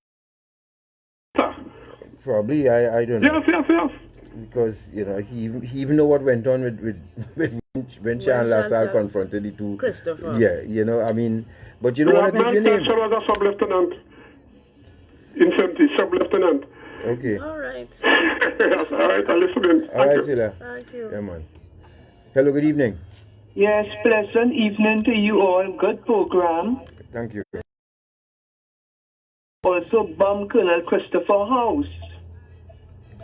Speaker 1: Probably, I don't know.
Speaker 21: Yes.
Speaker 1: Because, he even know what went on when Shah and LaSalle confronted the two.
Speaker 2: Christopher.
Speaker 1: Yeah, I mean, but you don't want to give your name.
Speaker 21: Was a sub-lieutenant in 70, sub-lieutenant.
Speaker 1: Okay.
Speaker 2: All right.
Speaker 21: Yes, all right, I'm listening.
Speaker 1: All right, Sila.
Speaker 2: Thank you.
Speaker 1: Yeah, man. Hello, good evening.
Speaker 22: Yes, pleasant evening to you all. Good program.
Speaker 1: Thank you.
Speaker 22: Also, bomb Colonel Christopher House.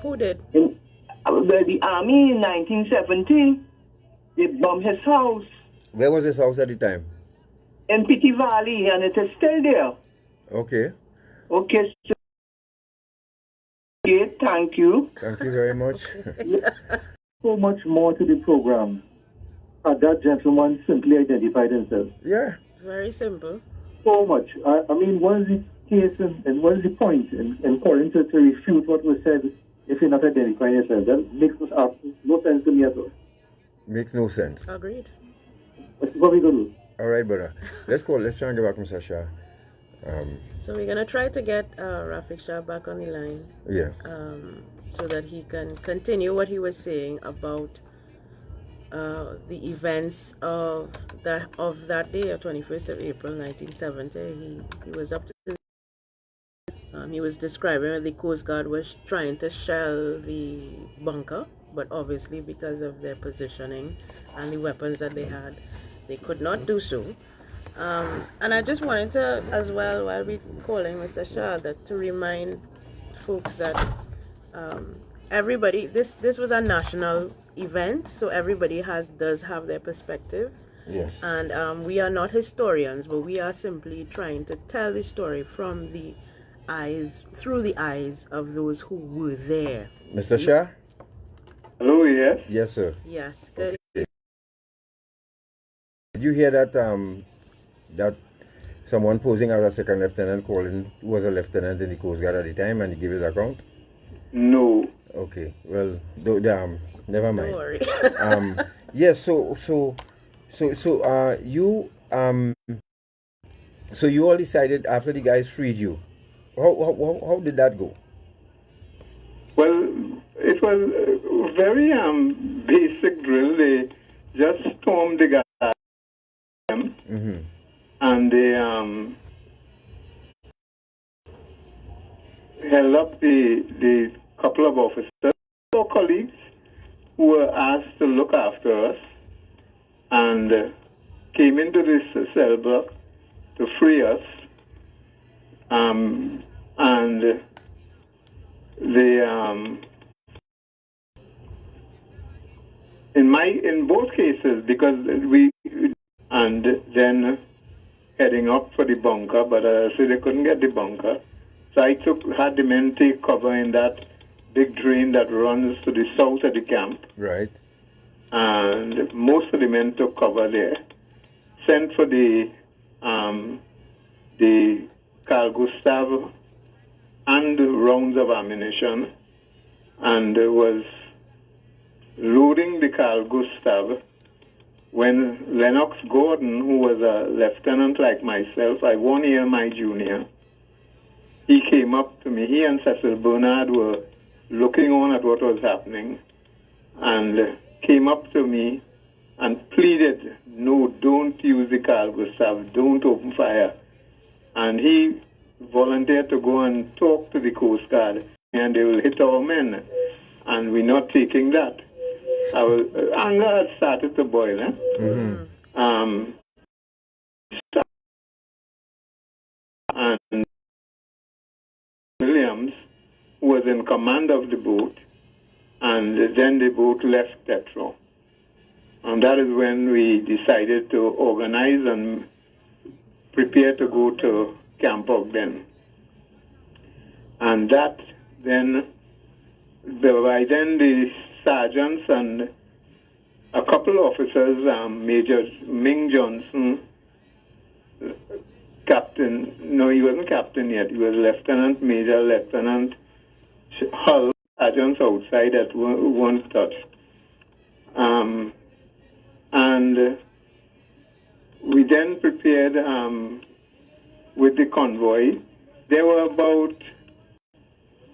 Speaker 2: Who did?
Speaker 22: The army in 1970. They bombed his house.
Speaker 1: Where was his house at the time?
Speaker 22: In Pity Valley, and it is still there.
Speaker 1: Okay.
Speaker 22: Okay, so thank you.
Speaker 1: Thank you very much.
Speaker 23: So much more to the program. That gentleman simply identified himself.
Speaker 1: Yeah.
Speaker 2: Very simple.
Speaker 23: So much. I mean, what is the case and what is the point in calling to refute what was said if you're not identifying yourself? That makes no sense to me at all.
Speaker 1: Makes no sense.
Speaker 2: Agreed.
Speaker 23: What we going to do?
Speaker 1: All right, brother. Let's try and get back Mr. Shah.
Speaker 2: So we're going to try to get Raffique Shah back on the line.
Speaker 1: Yes.
Speaker 2: So that he can continue what he was saying about the events of that day, of 21st of April, 1970. He was up to... he was describing the Coast Guard was trying to shell the bunker, but obviously because of their positioning and the weapons that they had, they could not do so. And I just wanted to, as well, while we're calling Mr. Shah, to remind folks that everybody, this was a national event, so everybody does have their perspective.
Speaker 1: Yes.
Speaker 2: And we are not historians, but we are simply trying to tell the story from the through the eyes of those who were there.
Speaker 1: Mr. Shah?
Speaker 21: Hello, yes?
Speaker 1: Yes, sir.
Speaker 2: Yes, good.
Speaker 1: Okay. Did you hear that that someone posing as a second lieutenant was a lieutenant in the Coast Guard at the time and he gave his account?
Speaker 21: No.
Speaker 1: Okay. Well, never mind.
Speaker 2: Don't worry.
Speaker 1: Yes, so you all decided after the guys freed you. How did that go?
Speaker 21: Well, it was a very basic drill. They just stormed the guy, and they held up the couple of officers or colleagues who were asked to look after us, and came into this cell block to free us. And in both cases, because and then heading up for the bunker, but so they couldn't get the bunker. So I had the men take cover in that big drain that runs to the south of the camp.
Speaker 1: Right.
Speaker 21: And most of the men took cover there. Sent for the Carl Gustav and rounds of ammunition, and was loading the Carl Gustav when Lennox Gordon, who was a lieutenant like myself, I 1 year my junior, he came up to me. He and Cecil Bernard were looking on at what was happening, and came up to me and pleaded, no, don't use the Carl Gustav, don't open fire. And he volunteered to go and talk to the Coast Guard, and they will hit our men, and we're not taking that. Anger had started to boil. And Williams was in command of the boat, and then the boat left Tetro. And that is when we decided to organize and prepare to go to Camp Ogden. And that then, by then the sergeants and a couple of officers, Major Ming Johnson, Captain, no, he wasn't captain yet, he was Lieutenant Major, Lieutenant Hull, sergeants outside that weren't touched. And we then prepared with the convoy. There were about,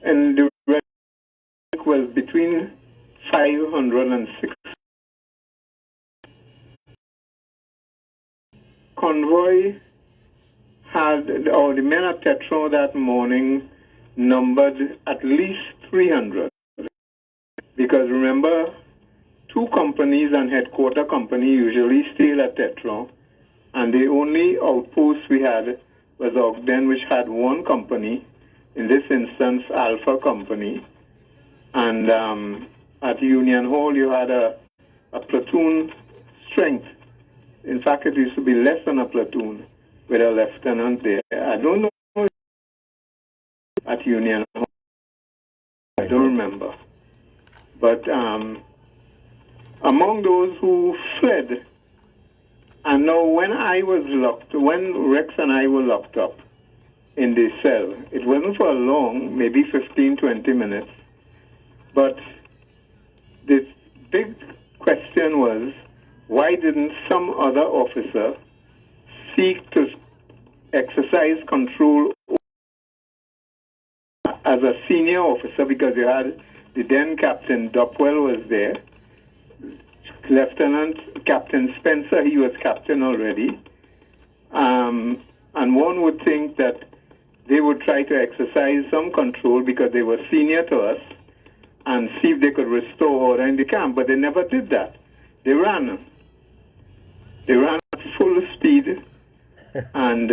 Speaker 21: and the rank was between 500 and 600. Convoy had, or the men at Tetro that morning numbered at least 300. Because remember, 2 companies and headquarter company usually stayed at Tetro, and the only outpost we had was Ogden, which had 1 company, in this instance Alpha Company, and at Union Hall you had a platoon strength. In fact, it used to be less than a platoon with a lieutenant there. I don't know at Union Hall, I don't remember. But among those who fled, and now when Rex and I were locked up in the cell, it wasn't for long, maybe 15, 20 minutes, but the big question was, why didn't some other officer seek to exercise control as a senior officer, because you had the then Captain Duckwell was there, Captain Spencer, he was captain already, and one would think that they would try to exercise some control because they were senior to us and see if they could restore order in the camp, but they never did that. They ran at full speed and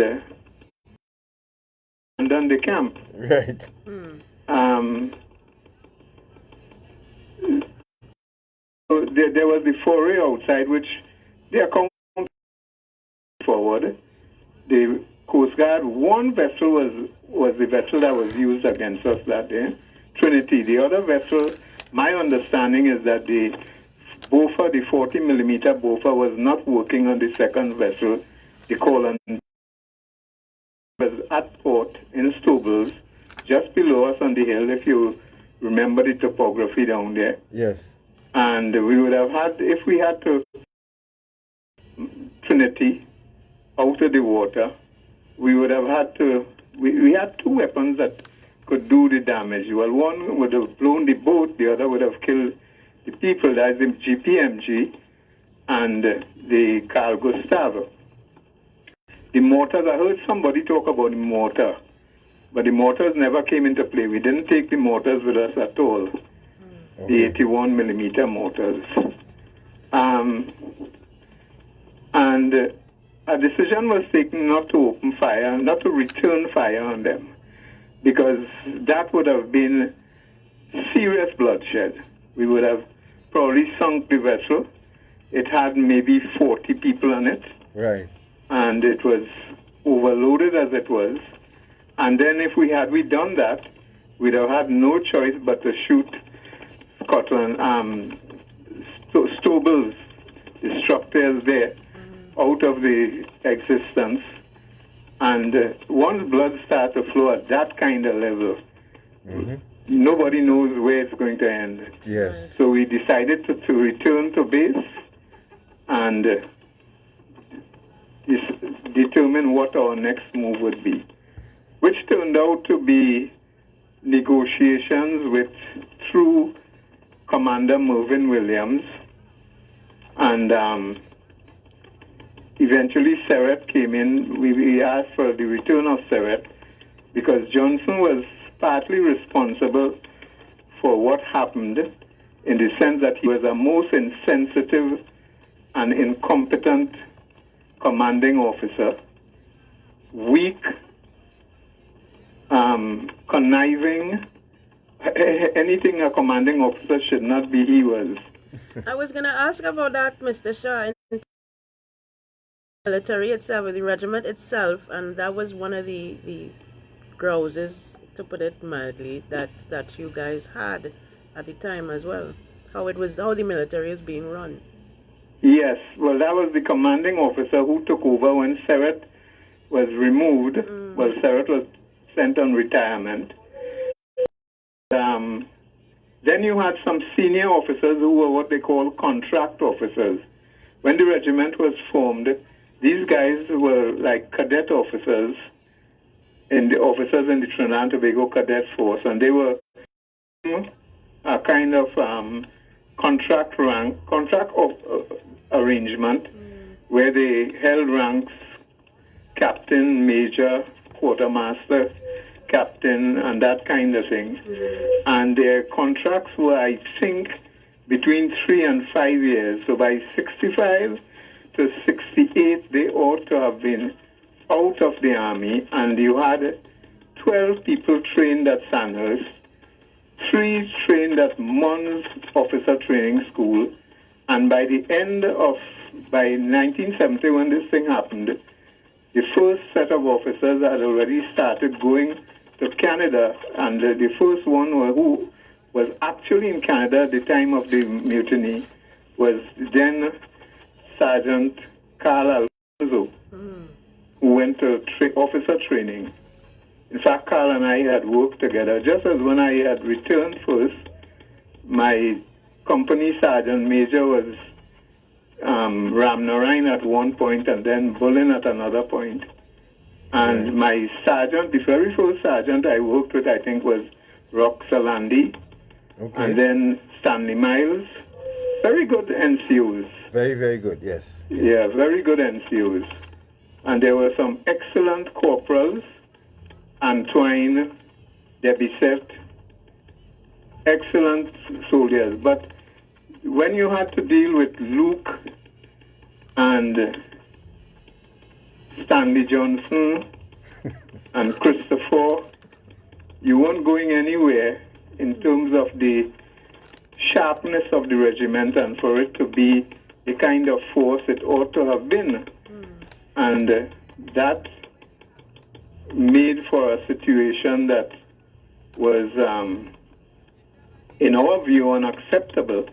Speaker 21: abandoned the camp.
Speaker 1: Right.
Speaker 21: So there was the foray outside, which they account forward. The Coast Guard, 1 vessel was the vessel that was used against us that day, Trinity. The other vessel, my understanding is that the Beaufort, the 40mm Beaufort, was not working on the second vessel, the Colon. Was at port in Stobles, just below us on the hill, if you remember the topography down there.
Speaker 1: Yes.
Speaker 21: And we would have had, if we had to Trinity out of the water, we would have had to, we had 2 weapons that could do the damage. Well, one would have blown the boat, the other would have killed the people, that's the GPMG and the Carl Gustav. The mortars, I heard somebody talk about the mortar, but the mortars never came into play. We didn't take the mortars with us at all. The 81mm mortars. And a decision was taken not to open fire, not to return fire on them, because that would have been serious bloodshed. We would have probably sunk the vessel. It had maybe 40 people on it.
Speaker 1: Right.
Speaker 21: And it was overloaded as it was. And then if we done that, we'd have had no choice but to shoot Scotland, Stobles, the structures there, out of the existence. And once blood starts to flow at that kind of level, nobody knows where it's going to end.
Speaker 1: Yes.
Speaker 21: So we decided to return to base and determine what our next move would be, which turned out to be negotiations through Commander Mervyn Williams And eventually Seret came in. We asked for the return of Seret because Johnson was partly responsible for what happened in the sense that he was a most insensitive and incompetent commanding officer, weak, conniving, anything a commanding officer should not be, he was.
Speaker 2: I was going to ask about that, Mr. Shah. In the military itself, the regiment itself, and that was one of the grouses, to put it mildly, that you guys had at the time as well. How the military is being run.
Speaker 21: Yes, well, that was the commanding officer who took over when Seret was removed. Well, Seret was sent on retirement. Then you had some senior officers who were what they call contract officers. When the regiment was formed, these guys were like cadet officers, in the officers in the Trinidad and Tobago Cadet Force, and they were a kind of contract arrangement where they held ranks captain, major, quartermaster, captain, and that kind of thing. And their contracts were, I think, between 3 and 5 years. So by 65 to 68, they ought to have been out of the army, and you had 12 people trained at Sandhurst, 3 trained at Mons Officer Training School, and by 1970, when this thing happened, the first set of officers had already started going to Canada, and the first one who was actually in Canada at the time of the mutiny was then Sergeant Carl Alonso, who went to officer training. In fact, Carl and I had worked together. Just as when I had returned first, my company sergeant major was Ramnarayan at one point and then Bullen at another point. And my sergeant, the very first sergeant I worked with, I think, was Roxalandi. Okay. And then Stanley Miles. Very good NCOs.
Speaker 1: Very, very good, yes.
Speaker 21: Yeah, very good NCOs. And there were some excellent corporals, Antoine, Debisette, excellent soldiers. But when you had to deal with Luke and Stanley Johnson and Christopher, you weren't going anywhere in terms of the sharpness of the regiment and for it to be the kind of force it ought to have been. And that made for a situation that was, in our view, unacceptable.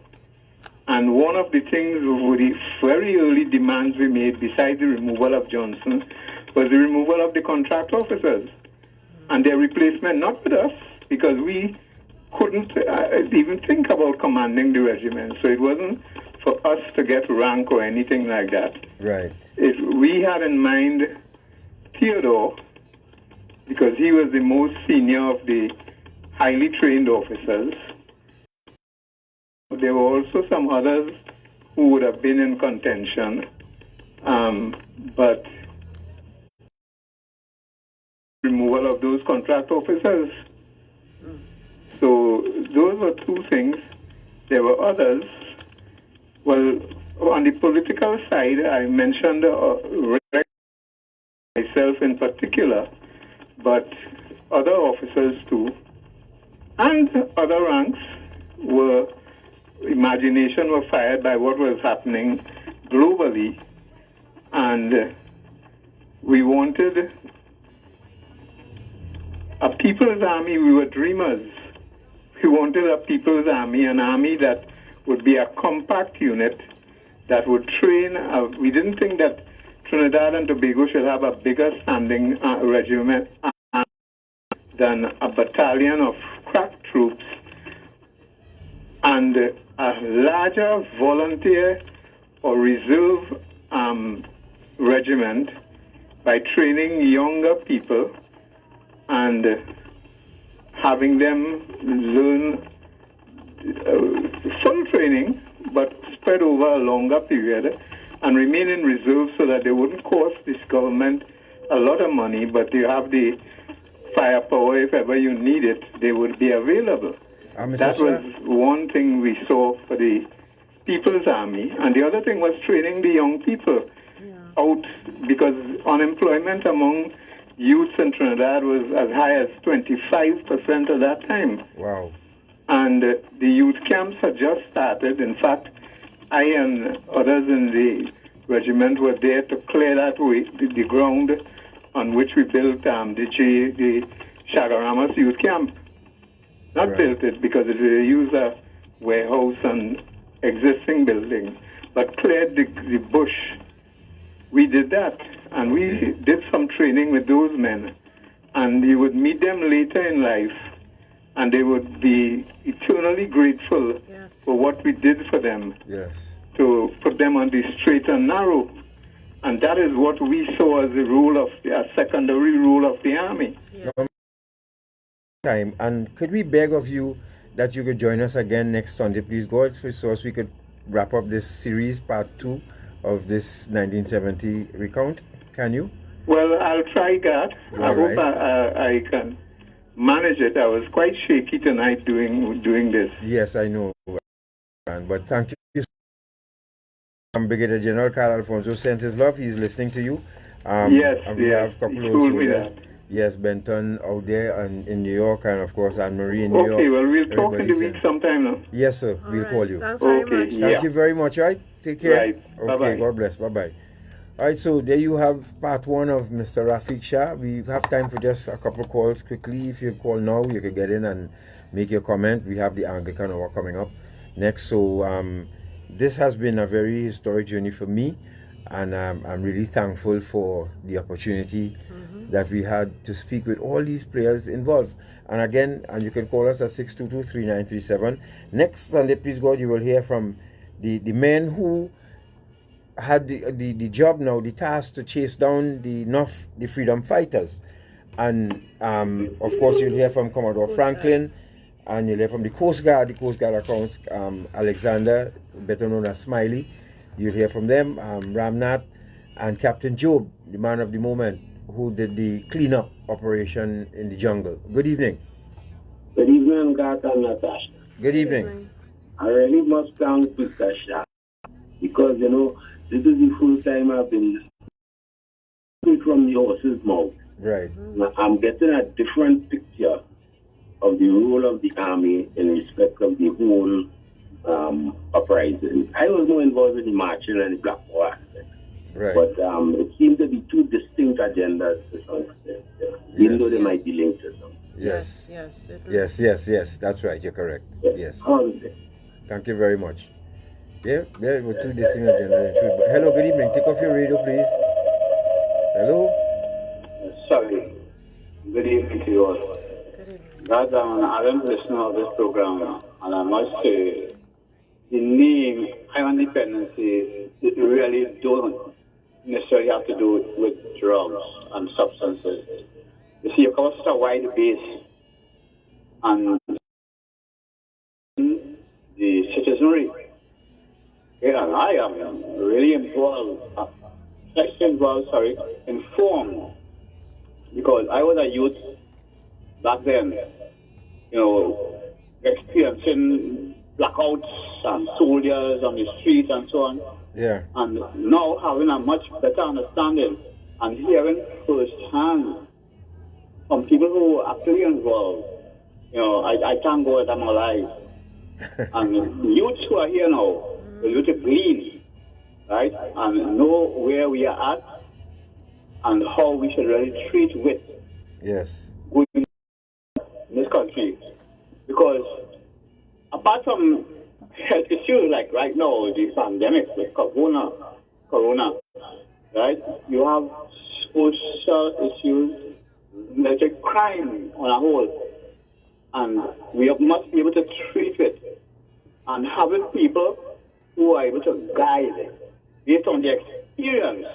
Speaker 21: And one of the things, the very early demands we made, besides the removal of Johnson, was the removal of the contract officers and their replacement, not with us, because we couldn't even think about commanding the regiment. So it wasn't for us to get rank or anything like that.
Speaker 1: Right.
Speaker 21: We had in mind Theodore, because he was the most senior of the highly trained officers. There were also some others who would have been in contention, but removal of those contract officers. So those were two things. There were others. Well, on the political side, I mentioned myself in particular, but other officers too, and other ranks were imagination were fired by what was happening globally, and we wanted a people's army. We were dreamers. We wanted a people's army, an army that would be a compact unit that would train. We didn't think that Trinidad and Tobago should have a bigger standing regiment than a battalion of crack troops and a larger volunteer or reserve regiment by training younger people and having them learn full training, but spread over a longer period and remain in reserve so that they wouldn't cost this government a lot of money, but you have the firepower if ever you need it, they would be available. That was one thing we saw for the People's Army. And the other thing was training the young people out, because unemployment among youths in Trinidad was as high as 25% at that time.
Speaker 1: Wow.
Speaker 21: And the youth camps had just started. In fact, I and others in the regiment were there to clear that way, the ground on which we built the Chagaramas Youth Camp. Not built it because it used a warehouse and existing buildings, but cleared the bush. We did that, and we did some training with those men, and you would meet them later in life, and they would be eternally grateful for what we did for them, to put them on the straight and narrow. And that is what we saw as the role of a secondary role of the Army.
Speaker 1: Time, and could we beg of you that you could join us again next Sunday, please, God, so as we could wrap up this series, part 2 of this 1970 recount? Can you?
Speaker 21: Well, I'll try that. I hope I can manage it. I was quite shaky tonight doing this.
Speaker 1: Yes, I know. But thank you. Brigadier General Carl Alfonso sent his love. He's listening to you.
Speaker 21: Yes,
Speaker 1: and we have a couple of soldiers.
Speaker 21: that.
Speaker 1: Yes, Benton out there and in New York, and of course Anne-Marie in New York.
Speaker 21: Okay, well, we'll talk in the week sometime now.
Speaker 1: Yes, sir. We'll call you.
Speaker 21: Thanks very much.
Speaker 1: Thank you very much, right? Take care.
Speaker 21: Right.
Speaker 1: Okay,
Speaker 21: Bye-bye.
Speaker 1: God bless. Bye-bye. All right, so there you have part 1 of Mr. Raffique Shah. We have time for just a couple of calls quickly. If you call now, you can get in and make your comment. We have the Anglican hour coming up next. So this has been a very historic journey for me, and I'm really thankful for the opportunity that we had to speak with all these players involved. And again, and you can call us at 622-3937. Next Sunday, please God, you will hear from the men who had the job now, the task to chase down the freedom fighters. And of course, you'll hear from Commodore Franklin, and you'll hear from the Coast Guard accounts, Alexander, better known as Smiley. You'll hear from them, Ramnath, and Captain Job, the man of the moment, who did the cleanup operation in the jungle. Good evening.
Speaker 3: Good evening, Garth and Natasha.
Speaker 1: Good evening.
Speaker 3: I really must thank Mr. Shah, because, you know, this is the full time I've been listening from the horse's mouth.
Speaker 1: Right.
Speaker 3: Now, I'm getting a different picture of the role of the Army in respect of the whole uprising. I was more involved in the marching and the Black War aspect.
Speaker 1: Right.
Speaker 3: But it seemed to be two distinct agendas to some extent, even though they might be linked to some.
Speaker 1: Yes. Yes. That's right. You're correct. Yes. Thank you very much. Yeah, we're two distinct agendas. Hello, good evening. Take off your radio, please. Hello?
Speaker 8: Sorry. Good evening to you all. Guys, I'm an ardent listener of this program now, and I must say, the name High Independency, it really don't necessarily have to do with drugs and substances. You see, you cover such a wide base, and the citizenry. Yeah, I am really informed, because I was a youth back then, you know, experiencing blackouts and soldiers on the streets and so on.
Speaker 1: Yeah.
Speaker 8: And now having a much better understanding and hearing firsthand from people who are actually involved, you know, I thank God that I'm alive. And the youths who are here now, the youth to glean, right, and know where we are at and how we should really treat with good in this country. Because apart from health issues like right now, the pandemic with corona, right, you have social issues, there's a crime on a whole, and we must be able to treat it. And having people who are able to guide based on their experience,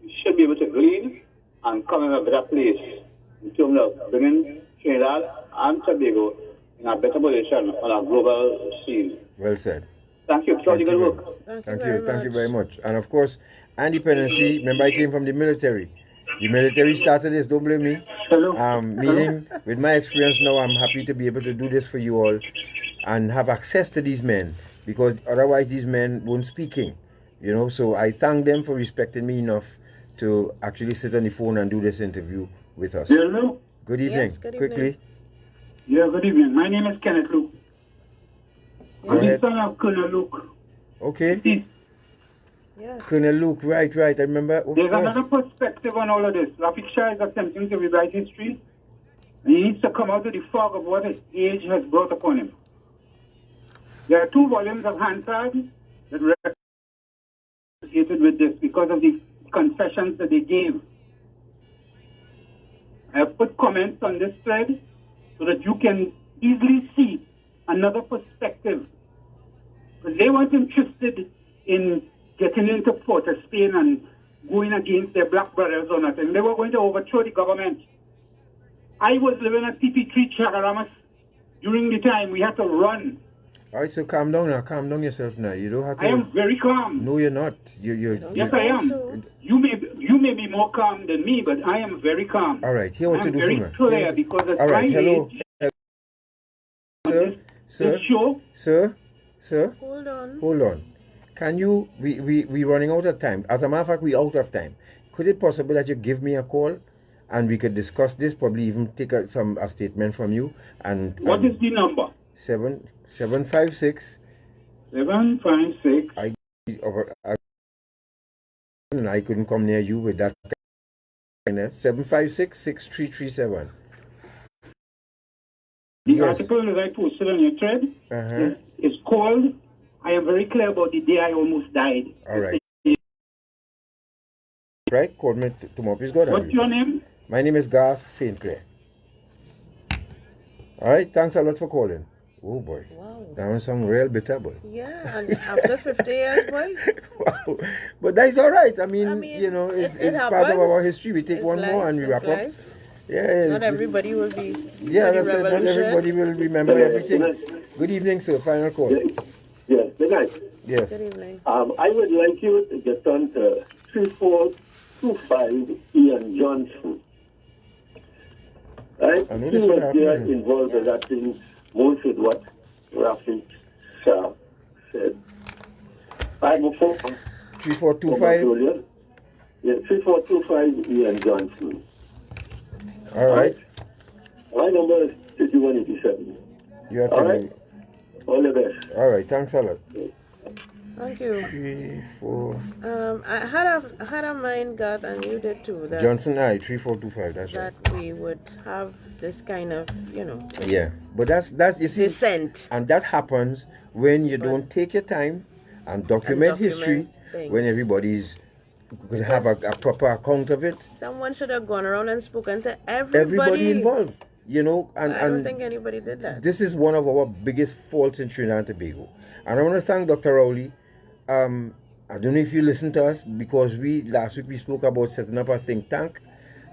Speaker 8: we should be able to glean and come in a better place in terms of bringing Trinidad and Tobago in a better position on a global scene.
Speaker 1: Well said.
Speaker 8: Thank you. Sorry, good work.
Speaker 1: Thank you very much. And of course, independency, remember I came from the military. The military started this, don't blame me. Meaning, with my experience now, I'm happy to be able to do this for you all and have access to these men, because otherwise these men weren't speaking, you know. So I thank them for respecting me enough to actually sit on the phone and do this interview with us.
Speaker 10: Hello.
Speaker 1: Good evening.
Speaker 10: Yes, good
Speaker 1: Quickly.
Speaker 10: evening. Yeah, good evening. My name is Kenneth Luke. I'm the son of Colonel Luke.
Speaker 1: Okay. Colonel Luke, right. I remember.
Speaker 10: There's another perspective on all of this. Raffique Shah is attempting to rewrite history. And he needs to come out of the fog of what his age has brought upon him. There are 2 volumes of Hansard that were associated with this because of the confessions that they gave. I have put comments on this thread so that you can easily see another perspective. Because they weren't interested in getting into Port of Spain and going against their black brothers or nothing. They were going to overthrow the government. I was living at PP3 Chagaramas during the time we had to run.
Speaker 1: All right, so calm down now. Calm down yourself now. You don't have to.
Speaker 10: I am very calm.
Speaker 1: No, you're not. You're
Speaker 10: Yes, I am. You may be more calm than me, but I am very calm.
Speaker 1: All right, here what to do for
Speaker 10: I'm
Speaker 1: me.
Speaker 10: very clear because at
Speaker 1: All right,
Speaker 10: my
Speaker 1: hello.
Speaker 10: age,
Speaker 1: Sir.
Speaker 2: Hold on.
Speaker 1: Can you, we running out of time. As a matter of fact, we out of time. Could it possible that you give me a call and we could discuss this, probably even take a statement from you? And
Speaker 10: what is the number?
Speaker 1: 756.
Speaker 10: 756.
Speaker 1: I couldn't come near you with that. 756-6337.
Speaker 10: The article that I posted on your thread is called, I am very clear about the day I almost died.
Speaker 1: All right. Right, call me tomorrow. Please go ahead.
Speaker 10: What's your name?
Speaker 1: My name is Garth St. Clair. All right, thanks a lot for calling. Oh boy.
Speaker 2: Wow.
Speaker 1: That was some real bitter boy.
Speaker 2: Yeah, and after 50 years, boy.
Speaker 1: Wow. But that's all right. I mean you know, it's part of our history. We take one more and we wrap up. Yeah.
Speaker 2: Not everybody will be.
Speaker 1: Yeah, that's it. Not everybody will remember everything. Good evening, sir. Final call.
Speaker 11: Yes, good night.
Speaker 1: Yes.
Speaker 2: Good evening.
Speaker 11: I would like you to get on to 3425 Ian Johnson. Right?
Speaker 1: I know
Speaker 11: He
Speaker 1: this
Speaker 11: was
Speaker 1: will
Speaker 11: there
Speaker 1: happen.
Speaker 11: involved in that thing, most with what Raffique Shah said.
Speaker 1: 3425.
Speaker 11: Yeah, 3425 Ian Johnson.
Speaker 1: All right.
Speaker 11: My number is 3187.
Speaker 1: You are
Speaker 11: All
Speaker 1: telling
Speaker 11: right?
Speaker 1: me.
Speaker 11: All the best.
Speaker 1: All right. Thanks a lot.
Speaker 2: Thank you.
Speaker 1: 3, 4.
Speaker 2: I had a mind, God, and you did too. That,
Speaker 1: Johnson, 3425. That's right.
Speaker 2: that we would have this kind of,
Speaker 1: Yeah, but that's you see,
Speaker 2: dissent.
Speaker 1: And that happens when you don't take your time and document history,
Speaker 2: things.
Speaker 1: when everybody's could have a proper account of it.
Speaker 2: Someone should have gone around and spoken to
Speaker 1: Everybody involved, and
Speaker 2: I don't think anybody did that.
Speaker 1: This is one of our biggest faults in Trinidad and Tobago, and I want to thank Dr. Rowley. I don't know if you listened to us, because last week we spoke about setting up a think tank,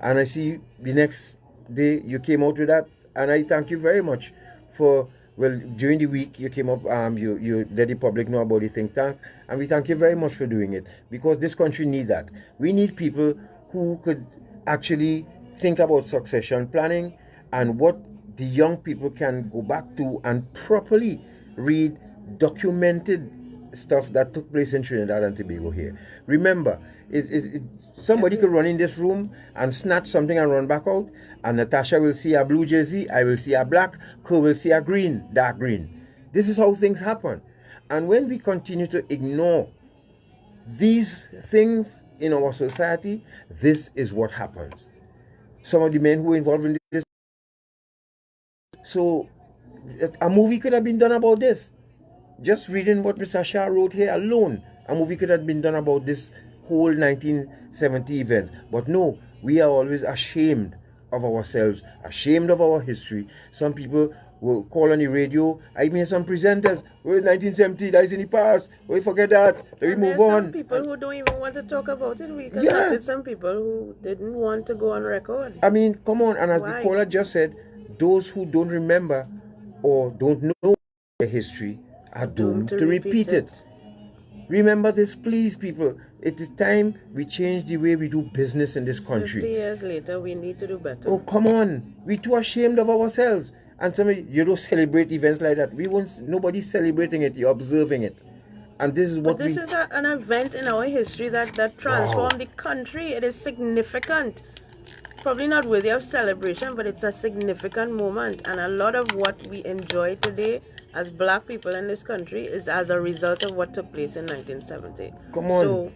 Speaker 1: and I see the next day you came out with that, and I thank you very much for, during the week you came up, you let the public know about the think tank, and we thank you very much for doing it, because this country needs that. We need people who could actually think about succession planning and what the young people can go back to and properly read documented stuff that took place in Trinidad and Tobago here. Remember, somebody could run in this room and snatch something and run back out, and Natasha will see a blue jersey, I will see a black, Crowe will see a green, dark green. This is how things happen. And when we continue to ignore these things in our society, this is what happens. Some of the men who were involved in this. So, a movie could have been done about this. Just reading what Mr. Shah wrote here alone, a movie could have been done about this whole 1970 event. But no, we are always ashamed of ourselves, ashamed of our history. Some people will call on the radio. I mean, some presenters, 1970, that's in the past. We forget that. We move on.
Speaker 2: Some people who don't even want to talk about it. We contacted some people who didn't want to go on record.
Speaker 1: I mean, come on. And as the caller just said, those who don't remember or don't know their history are doomed to repeat it. Remember this, please, people. It is time we change the way we do business in this country.
Speaker 2: 50 years later, we need to do better.
Speaker 1: Oh, come on. We're too ashamed of ourselves. And somebody, you don't celebrate events like that. Nobody's celebrating it. You're observing it. And this is what
Speaker 2: But this is an event in our history that transformed the country. It is significant. Probably not worthy of celebration, but it's a significant moment. And a lot of what we enjoy today as black people in this country is as a result of what took place in 1970.
Speaker 1: Come on.
Speaker 2: So,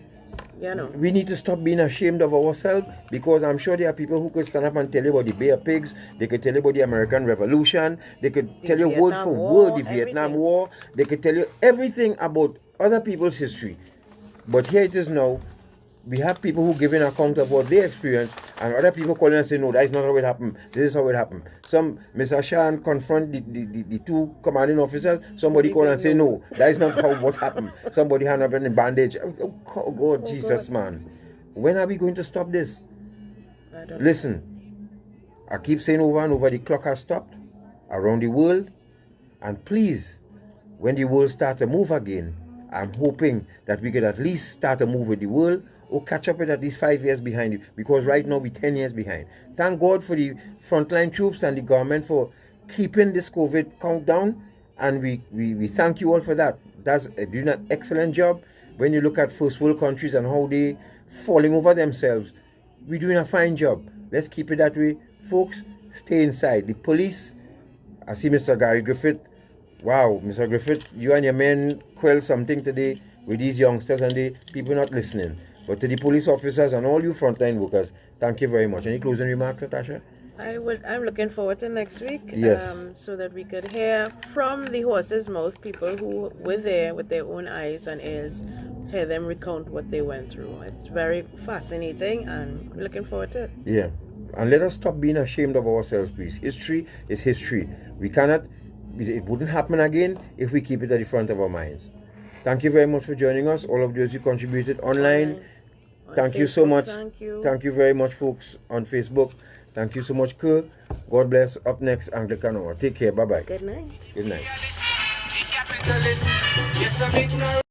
Speaker 2: you know.
Speaker 1: We need to stop being ashamed of ourselves, because I'm sure there are people who could stand up and tell you about the Bay of Pigs. They could tell you about the American Revolution. They could tell you word for word the Vietnam War. They could tell you everything about other people's history. But here it is now. We have people who give an account of what they experienced, and other people calling and saying, no, that is not how it happened. This is how it happened. Some, Mr. Shah confront the two commanding officers. Somebody call and say, no, that is not how what happened. Somebody hand up a bandage. Oh, God, Jesus, man. When are we going to stop this? Listen, I keep saying over and over, the clock has stopped around the world. And please, when the world starts to move again, I'm hoping that we could at least start to move with the world, or catch up with at least 5 years behind you, because right now we're 10 years behind. Thank God for the frontline troops and the government for keeping this COVID count down, and we thank you all for that. That's doing an excellent job. When you look at first world countries and how they falling over themselves, we're doing a fine job. Let's keep it that way. Folks, stay inside. The police, I see Mr. Gary Griffith. Wow, Mr. Griffith, you and your men quell something today with these youngsters and the people not listening. But to the police officers and all you frontline workers, thank you very much. Any closing remarks, Natasha?
Speaker 2: I'm looking forward to next week.
Speaker 1: Yes.
Speaker 2: So that we could hear from the horse's mouth, people who were there with their own eyes and ears, hear them recount what they went through. It's very fascinating, and we're looking forward to it.
Speaker 1: Yeah. And let us stop being ashamed of ourselves, please. History is history. We cannot, it wouldn't happen again if we keep it at the front of our minds. Thank you very much for joining us, all of those who contributed online. Thank you so much. Thank you very much, folks, on Facebook. Thank you so much, Kerr. God bless. Up next, Anglican Hour. Take care. Bye-bye.
Speaker 2: Good night.
Speaker 1: Good night.